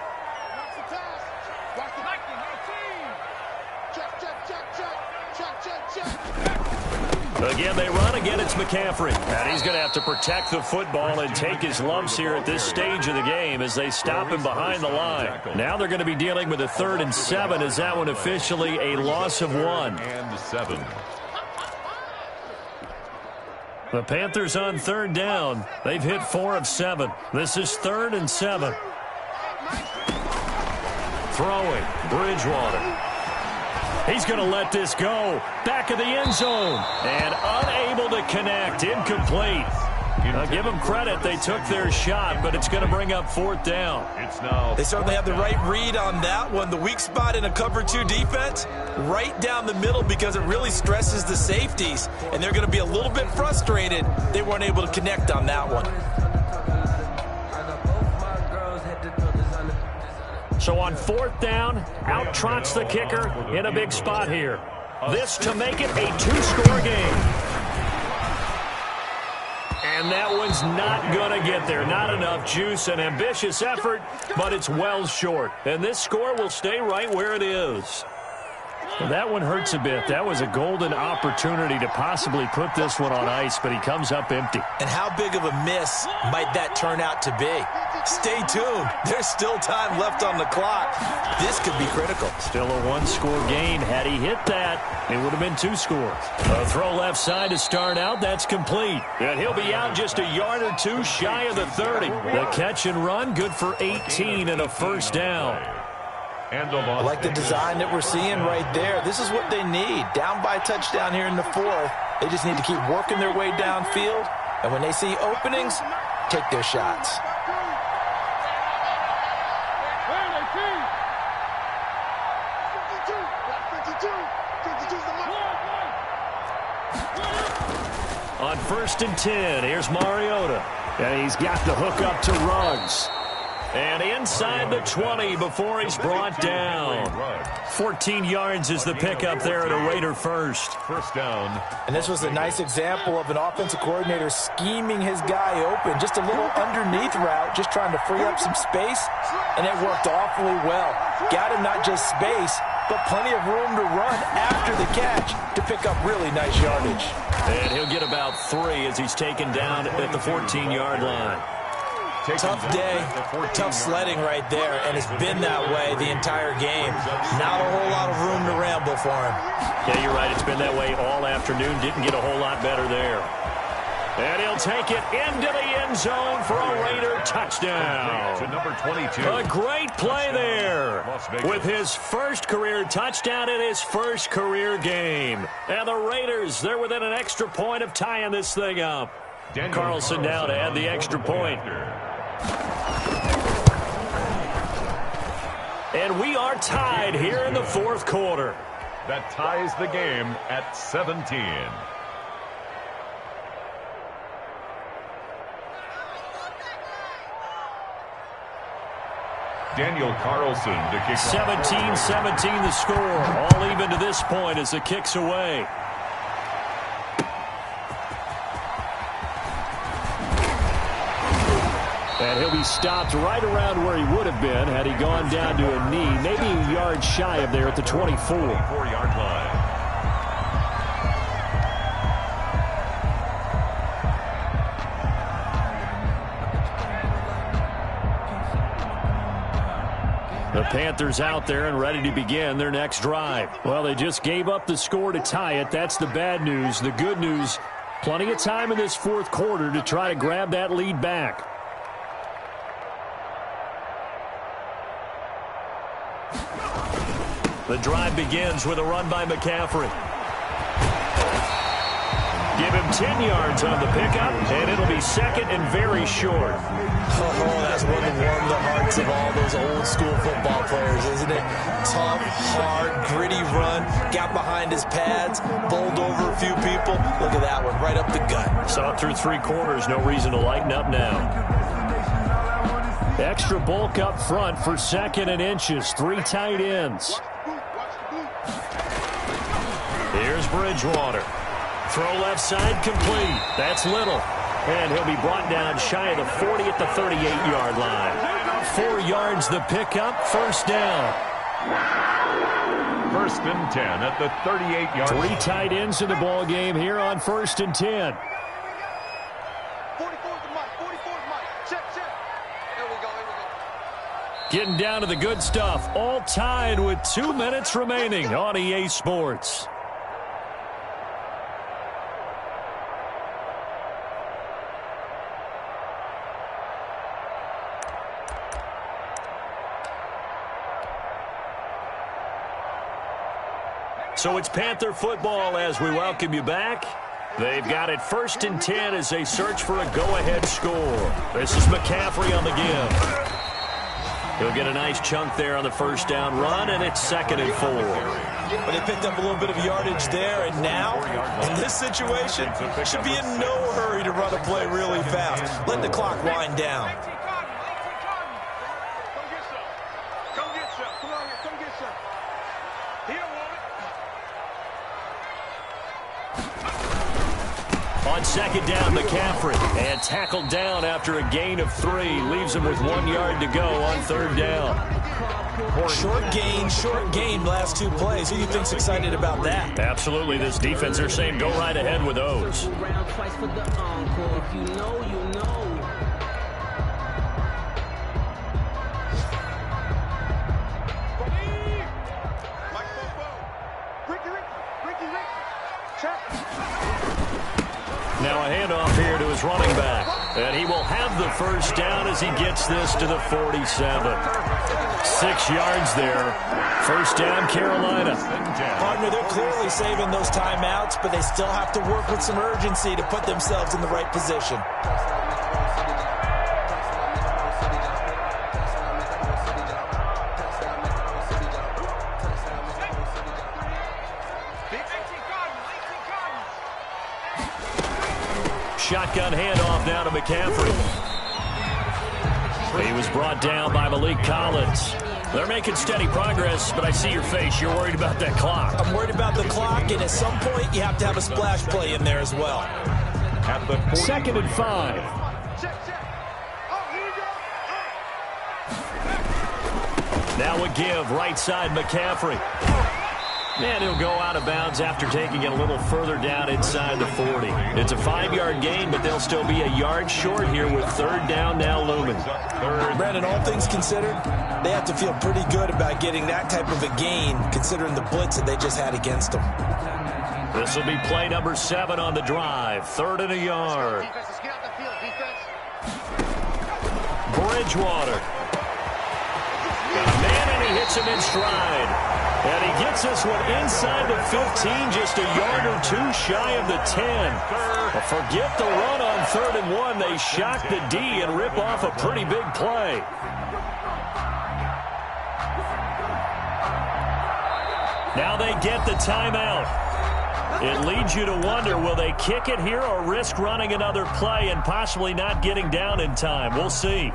Again, they run. Again, it's McCaffrey. And he's going to have to protect the football and take his lumps here at this stage of the game as they stop him behind the line. Now they're going to be dealing with a 3rd and 7. Is that one officially a loss of 1? And 7. The Panthers on 3rd down. They've hit 4 of 7. This is 3rd and 7. Throwing. Bridgewater. He's going to let this go. Back of the end zone. And unable to connect. Incomplete. Give them credit. They took their shot, but it's going to bring up 4th down. They certainly have the right read on that one. The weak spot in a cover 2 defense, right down the middle because it really stresses the safeties. And they're going to be a little bit frustrated. They weren't able to connect on that one. So on 4th down, out trots the kicker in a big spot here. This to make it a 2-score game. And that one's not going to get there. Not enough juice. An ambitious effort, but it's well short. And this score will stay right where it is. That one hurts a bit. That was a golden opportunity to possibly put this one on ice, but he comes up empty. And how big of a miss might that turn out to be? Stay tuned. There's still time left on the clock. This could be critical. Still a 1-score game. Had he hit that, it would have been 2 scores. A throw left side to start out. That's complete. And he'll be out just a yard or 2 shy of the 30. The catch and run, good for 18 and a 1st down. I like the design that we're seeing right there. This is what they need. Down by a touchdown here in the 4th. They just need to keep working their way downfield. And when they see openings, take their shots. On 1st and 10, here's Mariota. And he's got the hook up to Ruggs. And inside the 20 before he's brought down. 14 yards is the pickup there at a Raider first. 1st down. And this was a nice example of an offensive coordinator scheming his guy open. Just a little underneath route, just trying to free up some space. And it worked awfully well. Got him not just space, but plenty of room to run after the catch to pick up really nice yardage. And he'll get about 3 as he's taken down at the 14-yard line. Tough day, tough sledding right there, and it's been that way the entire game. Not a whole lot of room to ramble for him. Yeah, you're right. It's been that way all afternoon. Didn't get a whole lot better there. And he'll take it into the end zone for a Raider touchdown. To number 22. A great play there with his first career touchdown in his first career game. And the Raiders, they're within an extra point of tying this thing up. Carlson now to add the extra point. And we are tied here in the 4th quarter. That ties the game at 17. Daniel Carlson to kick off. 17-17 the score. All even to this point as the kick's away. And he'll be stopped right around where he would have been had he gone down to a knee, maybe a yard shy of there at the 24. 24-yard line. The Panthers out there and ready to begin their next drive. Well, they just gave up the score to tie it. That's the bad news. The good news, plenty of time in this 4th quarter to try to grab that lead back. The drive begins with a run by McCaffrey. Give him 10 yards on the pickup, and it'll be 2nd and very short. Oh, that's one to warm the hearts essence of all those old school football players, isn't it? Tough, hard, gritty run, got behind his pads, bowled over a few people. Look at that one, right up the gut. Saw it through 3 quarters, no reason to lighten up now. Extra bulk up front for 2nd and inches, 3 tight ends. Here's Bridgewater. Throw left side complete. That's Little. And he'll be brought down shy of the 40 at the 38-yard line. 4 yards the pickup, first down. 1st and 10 at the 38-yard line. 3 tight ends in the ball game here on 1st and 10. 44's the mic. 44's mic. Check. Here we go. Getting down to the good stuff. All tied with 2 minutes remaining on EA Sports. So it's Panther football as we welcome you back. They've got it 1st and 10 as they search for a go-ahead score. This is McCaffrey on the give. He'll get a nice chunk there on the first down run, and it's 2nd and 4. But they picked up a little bit of yardage there, and now, in this situation, should be in no hurry to run a play really fast. Let the clock wind down. Come get some. Come on here. Come get some. He don't want it. On 2nd down, McCaffrey. And tackled down after a gain of 3. Leaves him with 1 yard to go on 3rd down. Short gain, last 2 plays. Who do you think's excited about that? Absolutely. This defense, they're saying go right ahead with those. Now a handoff here to his running back. And he will have the first down as he gets this to the 47. 6 yards there. First down, Carolina. Partner, they're clearly saving those timeouts, but they still have to work with some urgency to put themselves in the right position. Shotgun handoff now to McCaffrey. He was brought down by Malik Collins. They're making steady progress, but I see your face. You're worried about that clock. I'm worried about the clock, and at some point, you have to have a splash play in there as well. At the 2nd and 5. Now a give, right side McCaffrey. And he'll go out of bounds after taking it a little further down inside the 40. It's a 5-yard gain, but they'll still be a yard short here with 3rd down now looming. Brandon, all things considered, they have to feel pretty good about getting that type of a gain, considering the blitz that they just had against them. This will be play number 7 on the drive. 3rd and a yard. Bridgewater. Got a man, and he hits him in stride. And he gets this one inside the 15, just a yard or 2 shy of the 10. Well, forget the run on 3rd and 1. They shock the D and rip off a pretty big play. Now they get the timeout. It leads you to wonder, will they kick it here or risk running another play and possibly not getting down in time? We'll see.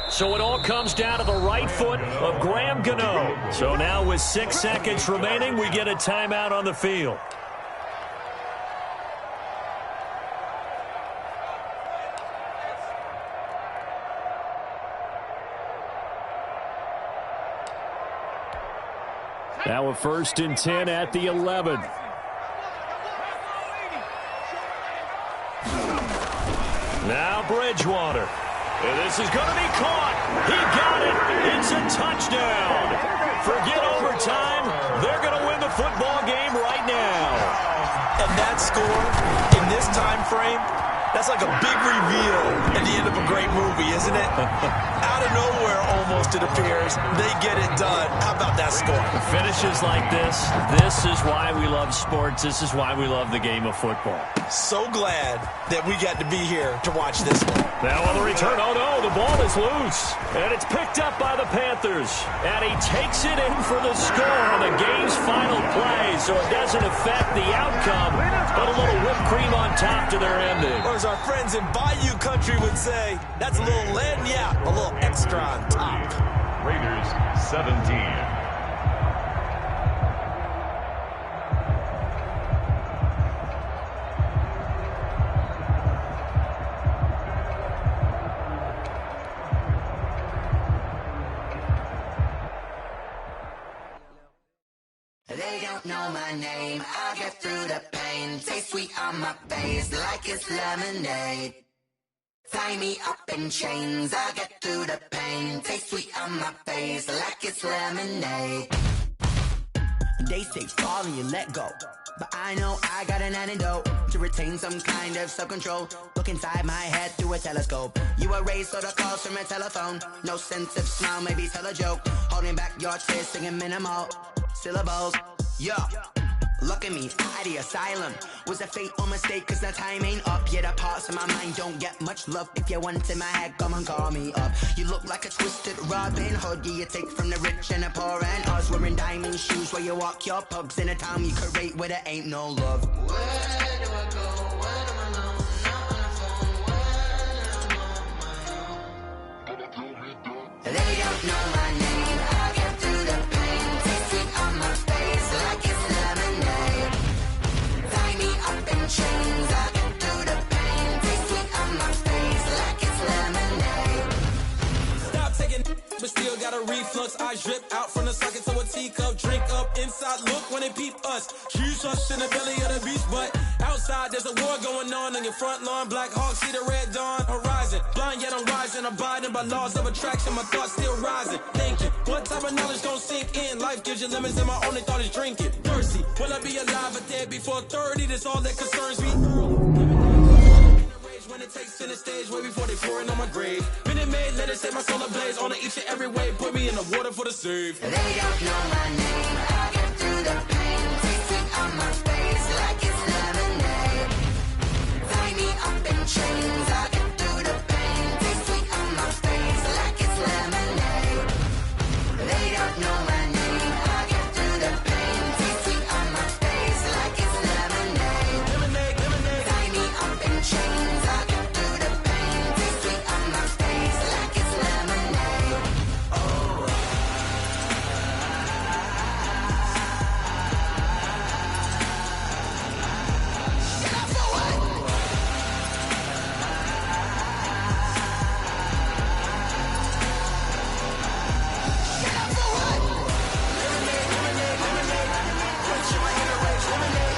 So it all comes down to the right foot of Graham Gano. So now with 6 seconds remaining, we get a timeout on the field. Now a 1st and 10 at the 11. Now Bridgewater. And this is going to be caught. He got it. It's a touchdown. Forget overtime. They're going to win the football game right now. And that score, in this time frame, that's like a big reveal at the end of a great movie, isn't it? Out of nowhere, almost, it appears. They get it done. How about that score? Finishes like this. This is why we love sports. This is why we love the game of football. So glad that we got to be here to watch this one. Now on the return, oh no, the ball is loose. And it's picked up by the Panthers. And he takes it in for the score on the game's final play. So it doesn't affect the outcome, but a little whipped cream on top to their ending. Or as our friends in Bayou Country would say, that's a little lagniappe, a little extra on top. Raiders 17. They don't know my name, I'll get through the pain. Taste sweet on my face like it's lemonade. Tie me up in chains, I'll get through the pain. Taste sweet on my face like it's lemonade. They say fall and you let go, but I know I got an antidote to retain some kind of self-control. Look inside my head through a telescope. You erase all the calls from a telephone. No sense of smile, maybe tell a joke. Holding back your tears, singing minimal syllables. Yeah, look at me, at the asylum. Was a fate or mistake, cause the time ain't up. Yeah, the parts of my mind don't get much love. If you want in my head, come and call me up. You look like a twisted Robin Hood. Yeah, you take from the rich and the poor and us. Wearing diamond shoes where you walk your pugs in a town you create where there ain't no love. Where do I go? When am I alone? Not on the phone. When I'm on my own. They don't know my name. I get through the pain. Taste sweet on my face like it's lemonade. Tie me up in chains. I get through the pain. Taste sweet on my face like it's lemonade. Stop taking, but still got a reflux. Eyes drip out from the socket to a teacup. Drink up inside, look when they peep us. Choose us in the belly of the beast, but outside there's a war going on your front lawn. Black Hawk see the red dawn horizon. Blind yet I'm rising, abiding by laws of attraction. My thoughts still rising. Thinking, what type of knowledge gon' sink in? Life gives you lemons and my only thought is drinking. Thirsty, will I be alive or dead before 30? That's all that concerns me. When it takes center stage, way before they pouring on my grave. Minute Maid, let it set my soul ablaze. On each and every way, put me in the water for the save. They don't know my name, I get through the pain. Taste sweet on my face like it's lemonade. Tie me up in chains, I get through the pain. Taste sweet on my face like it's lemonade. They don't know my name, I get through the pain. Taste sweet on my face like it's lemonade. Lemonade, lemonade. Tie me up in chains, I get through the pain. Taste sweet on my face like it's lemonade. Oh. Get up for what? Get up for what? Lemonade, lemonade, lemonade. Quench my inner rage, lemonade.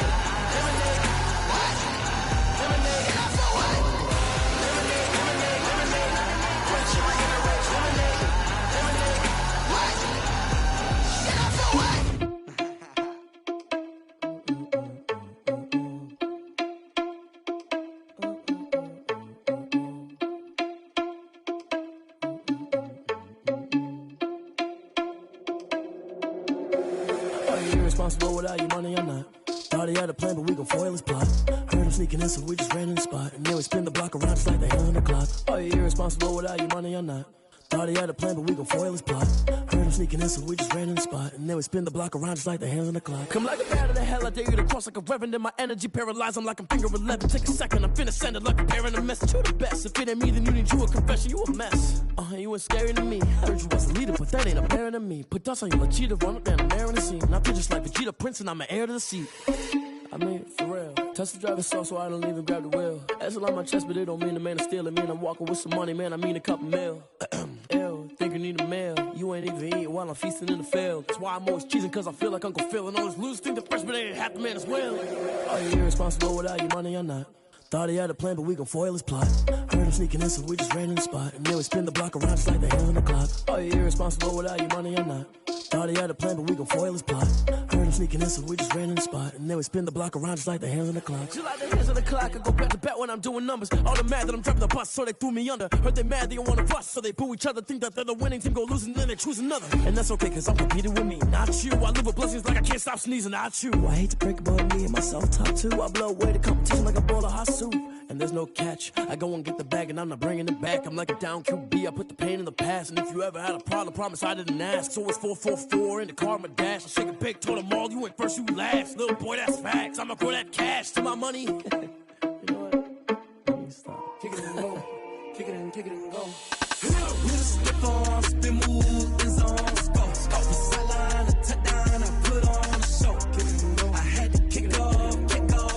Lemonade, what? Lemonade, get up for what? Lemonade, lemonade, lemonade. Quench my inner rage, lemonade. Lemonade, what? Get up for what? Are you irresponsible without your money or not? Thought he had a plan, but we gon' foil his plot. Heard him sneaking in, so we just ran in the spot. And then we spin the block around just like the hand on the clock. Are you irresponsible without your money or not? Thought he had a plan, but we gon' foil his plot. Heard him sneaking in, so we just ran in the spot. And then we spin the block around just like the hands on the clock. Come like a bat of the hell, I dare you to cross like a reverend. In my energy paralyzed, I'm like I'm finger 11. Take a second, I'm finna send it like a parent a message. You the best, if it ain't me, then you need you a confession. You a mess, you ain't scary to me. Heard you was a leader, but that ain't apparent to me. Put dust on you like Cheetah, run up down the air in the scene. I feel just like Vegeta Prince and I'm an heir to the seat. I mean, for real. Touch the driver's soft so I don't even grab the wheel. That's on my chest, but it don't mean the man is stealing. Mean I'm walking with some money, man, I mean a couple mil. Ew, think you need a meal. You ain't even eating while I'm feasting in the field. That's why I'm always cheesing, cause I feel like Uncle Phil. And all those losers think the freshman ain't half the man as well. Are you irresponsible without your money or not? Thought he had a plan, but we gon' foil his plot. Heard him sneaking in, so we just ran in the spot. And then we spin the block around just like the hands on the clock. Are you irresponsible without your money or not? Thought he had a plan, but we gon' foil his plot. Heard him sneaking in, so we just ran in the spot. And then we spin the block around just like the hands on the clock. Just like the hands on the clock, I go back to back when I'm doing numbers. All the mad that I'm driving the bus, so they threw me under. Heard they mad, they don't wanna bust, so they boo each other. Think that they're the winning team, go losing, then they choose another. And that's okay, cause I'm competing with me, not you. I live with blessings like I can't stop sneezing, not you. I hate to break about me and my self-talk too. I blow away the competition like a bowl of hot soup. And there's no catch. I go and get the bag and I'm not bringing it back. I'm like a down QB, I put the pain in the past. And if you ever had a problem, promise I didn't ask. So it's 444 in the car, my dash. I shake a big, told them all, you went first, you last. Little boy, that's facts. I'ma grow that cash to my money. You know what? Let me stop. Kick it and go. Kick it and go. With a stiff on, spin move, is on, scope. The sideline, a touchdown, I put on a show. Kick it and go. I had to kick off and go.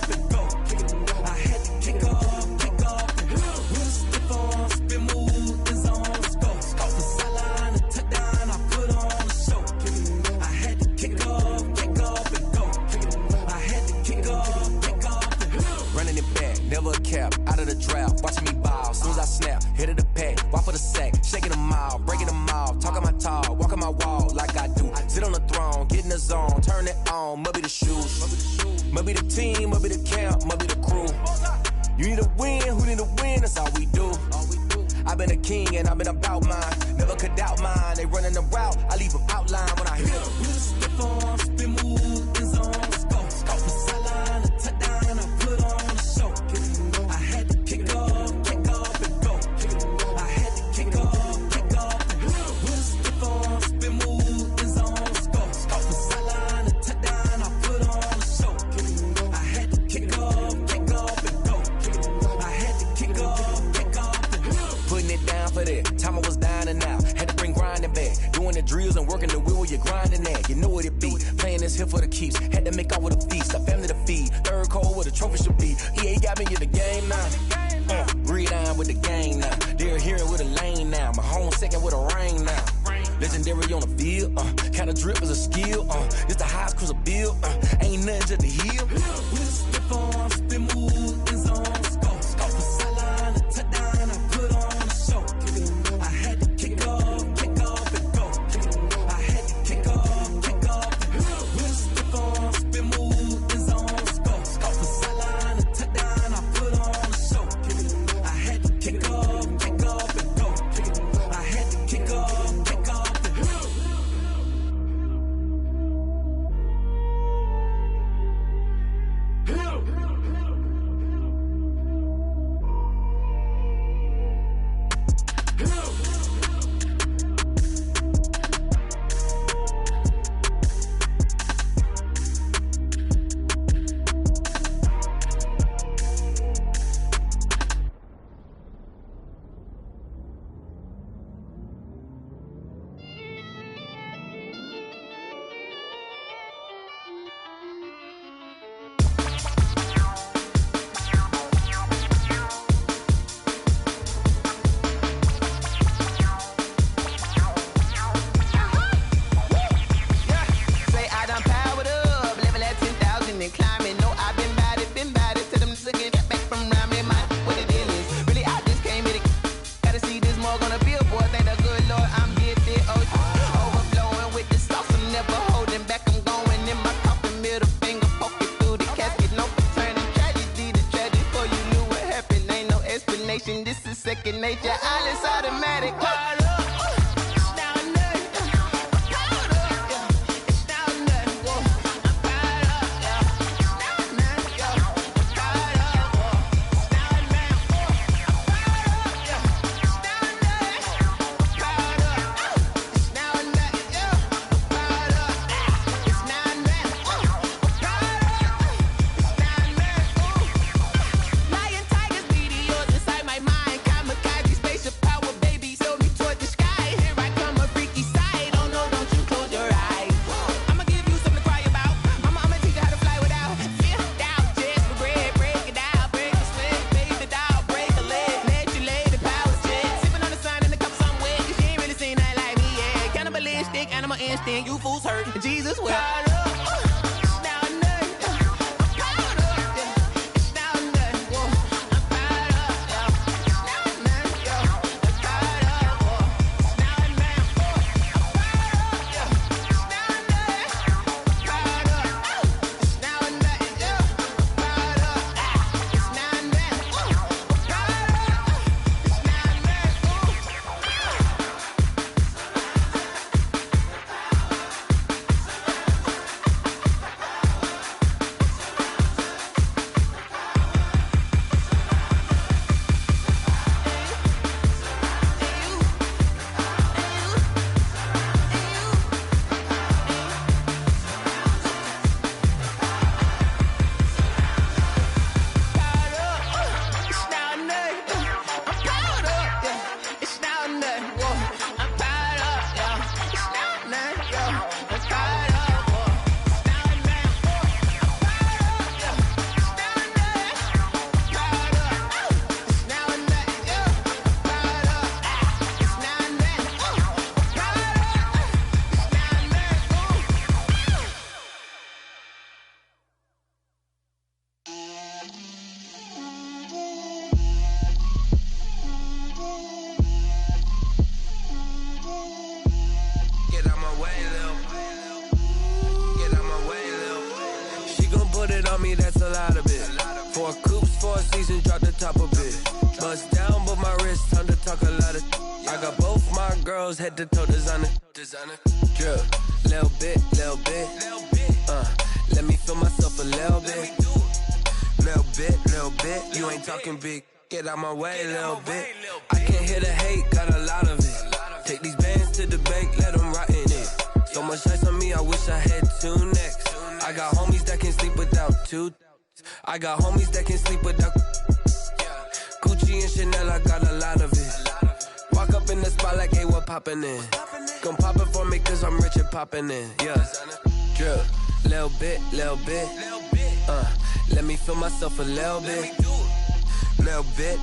Kick it and go. I had to kick off and go. With a stiff on, spin move, is on, scope. The sideline, a touchdown, I put on a show. Kick it and go. I had to kick off and go. Kick it and go. I had to kick off and go. Running it back, never a cap, out of the drought, watching me ball. Soon as I snap, hit of the pack, walk for the sack, shaking them out, breaking them off, talking my talk, walking my wall like I do. Sit on the throne, get in the zone, turn it on, must be the shoes, must be the team, must be the camp, must be the crew. You need a win, who need a win, that's all we do. I've been a king and I've been about mine, never could doubt mine. They running the route, I leave them outline when I hit them. With a stiff on, spin move, is on, scope. The sideline, a touchdown, I put on a show. I had to kick off and go. I had to kick off and go. With a stiff on, spin move, is on, scope. The sideline, a touchdown, I put on a show. I had to kick off and go. I had to kick off and go. Putting it down for that. Time I was down and out. Had to bring grinding back. Doing the drills and working the wheel where you're grinding at. You know what it be. Playing this here for the keeps. Had to make off with a feast. A family to feed. Third cold where the trophy should be. EA got me in the game now. Gridiron with the game now. They're hearing with a lane now. My home second with a rain now. Legendary on the field. Kinda drip is a skill. It's the highest cruiser bill. Ain't nothing just the heel. With a stiff on, spin move, is on, scope. The sideline, a touchdown, I put on a show. I had to kick off and go. I had to kick off and go. With a stiff on, spin move, is on, scope. The sideline, a touchdown, I put on a show. I had to kick off and go. I had to kick off and go. This is second nature, all is automatic. Instinct, you fools hurt. Jesus will. seasons, drop the top a bit. Bust down, but my wrist, time to talk a lot of. I got both my girls head to toe designer. Drip, little bit. Let me feel myself a little bit. Little bit. You ain't talking big. Get out my way, little bit. I can't hear the hate, got a lot of it. Take these bands to the bank, let them rot in it. So much ice on me, I wish I had two necks. I got homies that can sleep without two. I got homies that can sleep without. Gucci and Chanel, I got a lot of it. Walk up in the spot like, hey, what poppin' in? Gon' pop it for me, cause I'm rich and poppin' in. Yeah, drip, little bit. Let me feel myself a little bit. Little bit.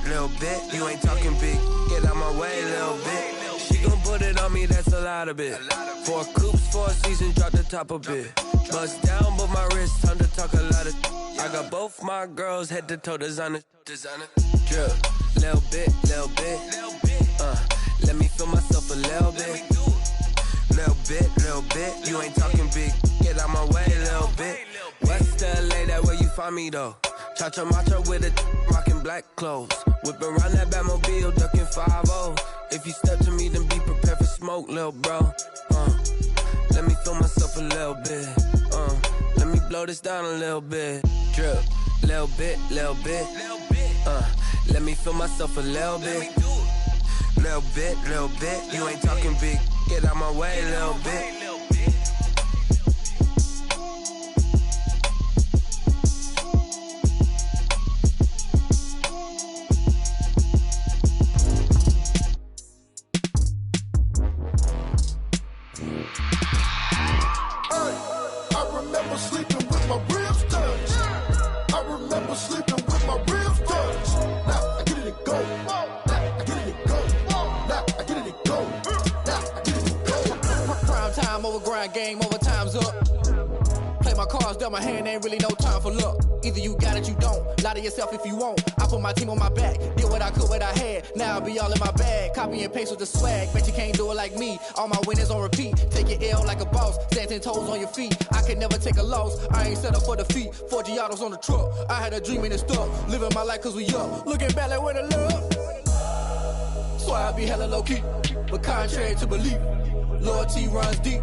You ain't talking big. Get out my way, little bit. She gon' put it on me, that's a lot of it. 4 coops, 4 seasons, drop the top a bit. Bust down, but my wrist, time to talk a lot of. I got both my girls head to toe designer. Drip, little bit. Let me feel myself a little bit. Little bit. You ain't talking big. Get out my way, little bit. West LA, that where you find me though. Cha-cha macha with a rockin' black clothes. Whippin' around that Batmobile, duckin' 5-0. If you step to me, then be prepared for smoke, lil' bro. Let me feel myself a little bit. Let me blow this down a little bit. Drip, little bit. Let me feel myself a little bit. Little bit. You ain't talking big. Get out my way, little bit. Game over, time's up. Play my cards, dealt my hand, ain't really no time for luck. Either you got it, you don't. Lie to yourself if you won't. I put my team on my back, did what I could, what I had. Now I'll be all in my bag. Copy and paste with the swag. Bet you can't do it like me. All my winners on repeat. Take your L like a boss. Stand 10 toes on your feet. I can never take a loss. I ain't set up for defeat. 4 Giottos on the truck. I had a dream and it stuck. Living my life cause we up. Looking back like where the love. So I be hella low key. But contrary to belief, loyalty runs deep.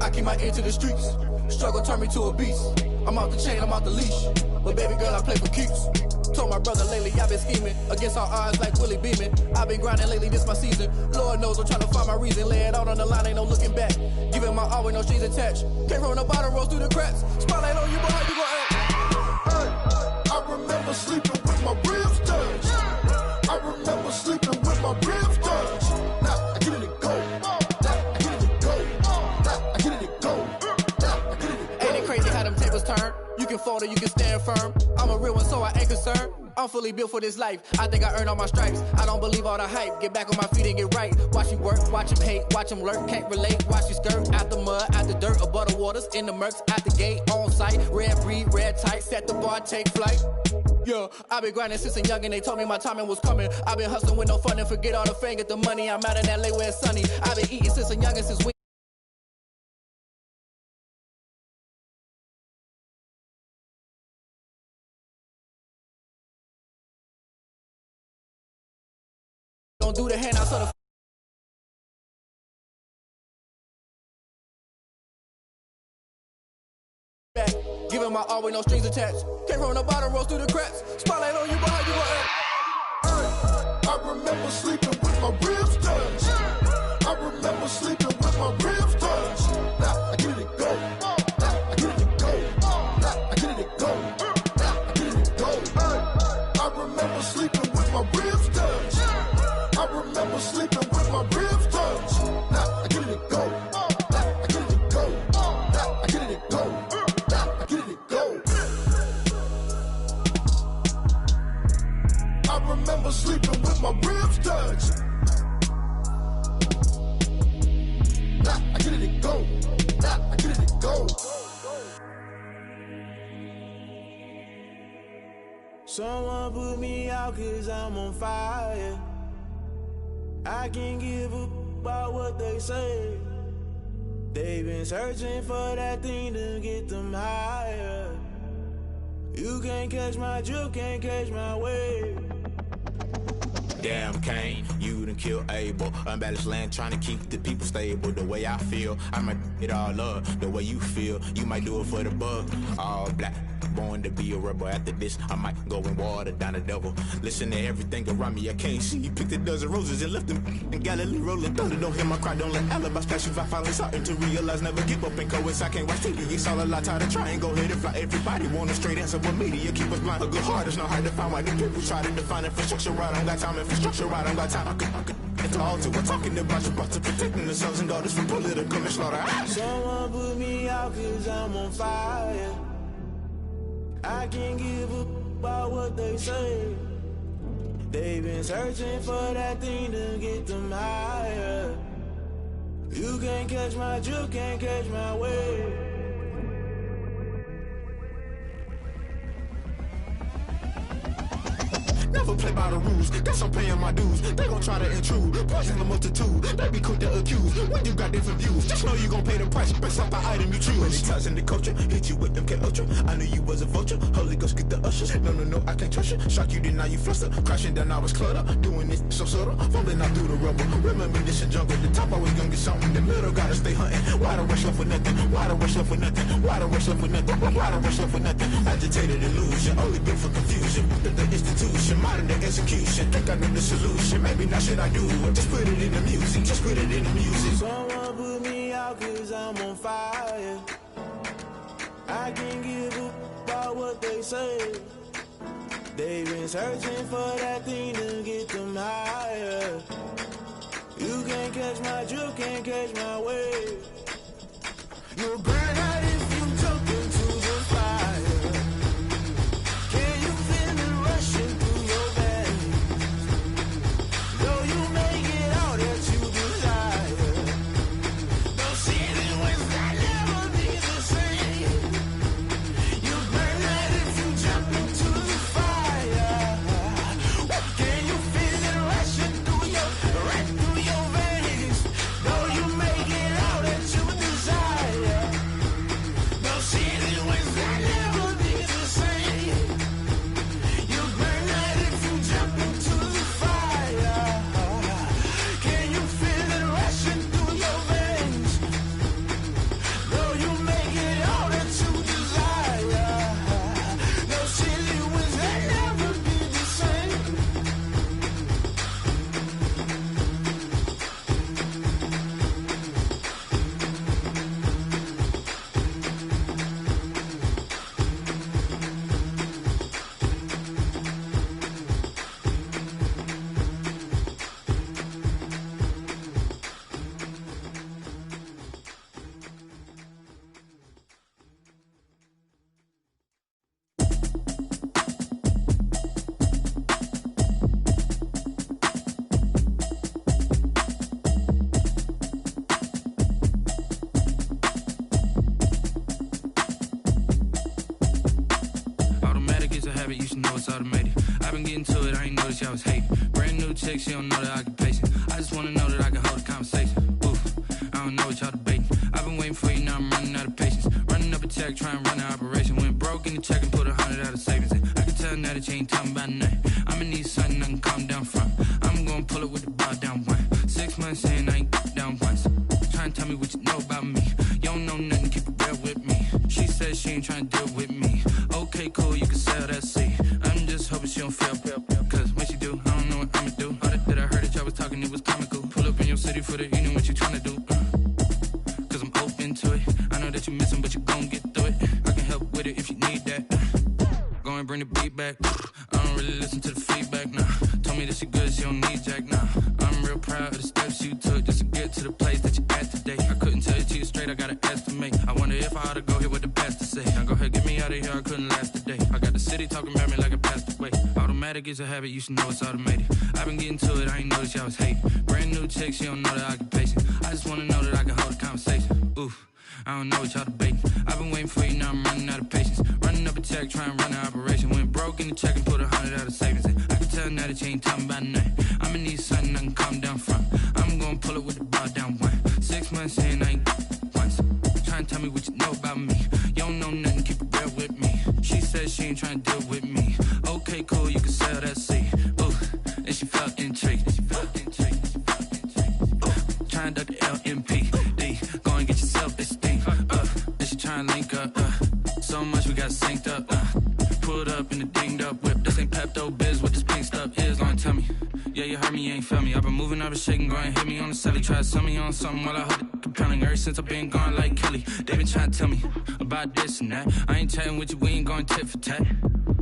I keep my ear to the streets. Struggle turned me to a beast. I'm out the chain, I'm out the leash. But baby girl, I play for keeps. Told my brother lately, I've been scheming. Against all odds like Willie Beeman. I've been grinding lately, this my season. Lord knows I'm trying to find my reason. Lay it out on the line, ain't no looking back. Giving my all with no strings attached. Came from the bottom, rose through the cracks. Spotlight on you, but how you gon' act? Hey, I remember sleeping with my ribs touched. I remember sleeping with my ribs touched. Now I get it and go. Turn. You can fold or you can stand firm. I'm a real one, so I ain't concerned. I'm fully built for this life. I think I earned all my stripes. I don't believe all the hype. Get back on my feet and get right. Watch you work, watch him hate, watch him lurk. Can't relate, watch you skirt. Out the mud, out the dirt, above the waters, in the murks, out the gate, on site. Red breed, red tight, set the bar, take flight. Yeah, I've been grinding since a young and they told me my timing was coming. I've been hustling with no fun and forget all the fame, get the money. I'm out in LA where it's sunny. I've been eating since a young and since we don't do the handouts of the back. Giving my all with no strings attached. Came from the bottom, rose through the cracks. Spotlight on you, but how you gon' act? I remember sleeping with my ribs touched. I remember sleeping with my ribs touched. Now I get it and go. Now I get it and go. Now I get it and go. Now I get it and go. I remember sleeping with my ribs touched. I remember sleeping with my ribs touched. Now I get it and go. Now I get it and go. Now I get it and go. Now I get it and go. I remember sleeping with my ribs touched. Now I get it and go. Now I get it and go. Someone put me out cause I'm on fire. I can't give a about what they say. They've been searching for that thing to get them higher. You can't catch my drift, can't catch my wave. Damn, Kane, you done killed Abel. Unbalanced land, trying to keep the people stable. The way I feel, I might it all up. The way you feel, you might do it for the bug. All black, born to be a rebel. After this, I might go and water down the devil. Listen to everything around me, I can't see. Picked a dozen roses and left them in Galilee rolling thunder. Don't hear my cry, don't let alibis pass you. I finally starting to realize, never give up and coincide. Can't watch TV, it's all a lot. Tired of trying, go ahead and fly. Everybody want a straight answer, but media keep us blind. A good heart is not hard to find. Why the people try to define infrastructure right? I don't got time, infrastructure right, I don't got time. I could it's all to we're talking about you, about to protecting the sons and daughters from political slaughter. Someone put me out cause I'm on fire. I can't give up about what they say. They've been searching for that thing to get them higher. You can't catch my drift, can't catch my wave. Never play by the rules, guess I'm paying my dues. They gon' try to intrude, poison the multitude. They be quick to accuse, when you got different views. Just know you gon' pay the price, based off the item you choose. Many ties in the culture, hit you with them K-Ultra. I knew you was a vulture, Holy Ghost get the ushers. No, I can't trust you. Shock you, then now you fluster. Crashing down, I was cluttered. Doing this so subtle, fumbling out through the rubble. Remember this in jungle, the top always gonna get something. The middle gotta stay hunting. Why the rush left for nothing? Why the rush left for nothing? Why the rush left for nothing? Why the rush left for nothing? Agitated illusion, only built for confusion. The institution, modern day execution. Think I know the solution. Maybe not should I do it? Just put it in the music. Just put it in the music. Someone put me out cause I'm on fire. I can't give up about what they say. They've been searching for that thing to get them higher. You can't catch my drift, can't catch my wave. You'll burn out if you jump into the fire. Can you feel it rushing through your veins? Though you may get all that you desire, those ceiling winds that never be the same. You burn out if you jump into the fire. Can you feel it rushing through your veins? Though you may get all that you desire, those ceiling winds that never be the same. You burn out if you jump into the fire. Can you feel it rushing through your veins? Though you may get all that you desire, those ceiling winds that never be the same. Automatic is a habit, you should know it's automated. I've been getting to it, I ain't noticed y'all was hating. Brand new chick, she don't know the occupation. I just wanna know that I can hold a conversation. Oof, I don't know what y'all debating. I've been waiting for you, now I'm running out of patience. Running up a check, trying to run an operation. Went broke in the check and put 100 out of savings in. I can tell now that you ain't talking about nothing. I'ma need something I can calm down from. I'm gonna pull it with the bow down one. 6 months in, I ain't down once. Trying to tell me what you know about me. You don't know nothing, keep it real with me. She says she ain't trying to deal with me. Okay, cool, you can sell that seat. I'm just hoping she don't fail. Cause when she do, I don't know what I'ma do. All that I heard that y'all was talking, it was comical. Pull up in your city for the evening, what you tryna do? Cause I'm open to it. I know that you missing, but you gon' get through it. I can help with it if you need that. Go and bring the beat back. I don't really listen to the feedback, nah. Told me that she good, she don't need jack, nah. I'm real proud of the steps you took just to get to the place that you at today. I couldn't tell you to you straight, I gotta estimate. I wonder if I ought to go here with the best to say. Now go ahead, get me out of here, I couldn't last a day. I got the city talking about me like I passed away. Automatic is a habit, you should know it's automated. I've been getting to it, I ain't noticed y'all was hating. Brand new chick, she don't know the occupation. I just wanna know that I can hold a conversation. Oof, I don't know what y'all debating. I've been waiting for you, now I'm running out of patience. Running up a check, trying to run an operation. Went broke in the check and put 100 out of savings in. I can tell now that you ain't talking about nothing. I'ma need something I can calm down from. I'm gonna pull it with the bow down one. 6 months in, I ain't once. Trying to tell me what you know about me. You don't know nothing, keep it real with me. She says she ain't ain't trying to deal with me. Okay, cool, you can sell that seat. Ooh, and she felt intrigued. Trying to duck the LMPD. Go and get your self-esteem. And she trying to link up. So much we got synced up. Pulled up in the dinged up whip. This ain't Pepto-Biz, what this pink stuff is. Gonna tell me. Yeah, you heard me, you ain't felt me. I've been moving, I've been shaking, go and hit me on the celly. Try to sell me on something while I hold it compelling. Ever since I've been gone like Kelly. They been trying to tell me about this and that. I ain't chatting with you, we ain't going tit for tat.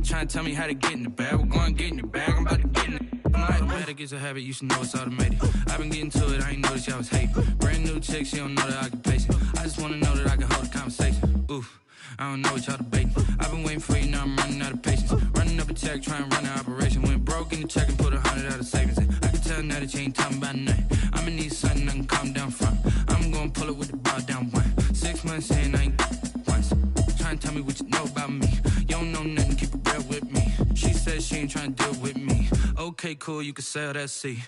Trying to tell me how to get in the bag. We're going to get in the bag, I'm about to get in it. Automatic is a habit, you should know it's automated. I've been getting to it, I ain't noticed y'all was hating. Brand new chick, she don't know that I can place it. I just wanna know that I can hold a conversation. Oof, I don't know what y'all debating. I've been waiting for you, now I'm running out of patience. Running up a check, trying to run an operation. Went broke in the check and put 100 out of savings in. I can tell now that you ain't talking about nothing. I'ma need something I can calm down from. I'm gonna pull it with the bar down one. 6 months in, I ain't once. Trying to tell me what you know about me. You don't know nothing, keep it real with me. She said she ain't trying to deal with me. Okay, cool, you can sell that seat.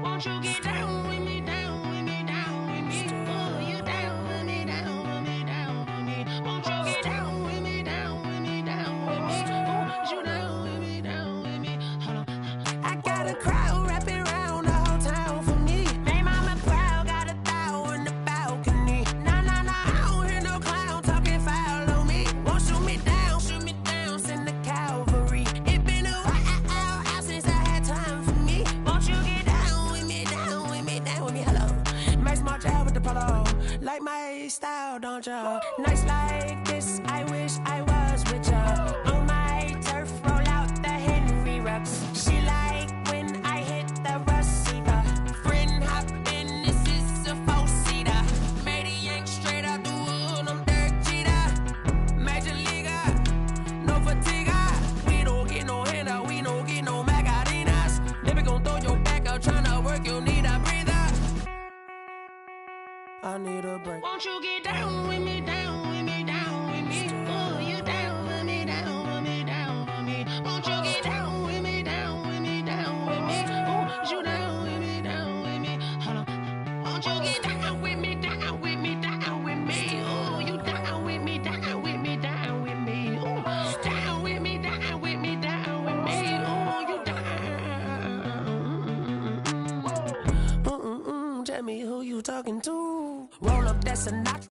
Won't you get down with me, down with me, down with me? Oh, you down with me, down with me, down with me. Won't you get down with me, down with me, down with me? Oh, you down with me, down with me? Hold on. I got a crowd wrapping around the whole town for me. Hey, mama proud, got a thou in the balcony. Nah, I don't hear no clown talking foul on me. Won't shoot me down, send the cavalry. It been a while since I had time for me. Won't you get down with me, down with me, down with me? Hello. Max March out with the polo. Like my style, don't ya? Nights like this, I wish I was with ya. On my turf, roll out the Henry Rux. She like when I hit the receiver. Friend hop in, this is a four-seater. Made a yank straight out the wood, I'm Derek Jeter. Major leaguer, no fatigue. We don't get no handout, we don't get no Macarinas. Never gon' throw your back out, tryna work, you need a breather. I need a break. Won't you get down with me, down with me, down with me? Oh, you down with me, down with me, down with me? Won't you get down with me, down with me, down with me? Oh, you down with me, down with me? Hold on. Won't you get down with me, down with me, down with me? Oh, you down with me, down with me, down with me? Oh, down with me, down with me, down with me? Oh, you down. Tell me who you talking to. Roll up, that's a knock.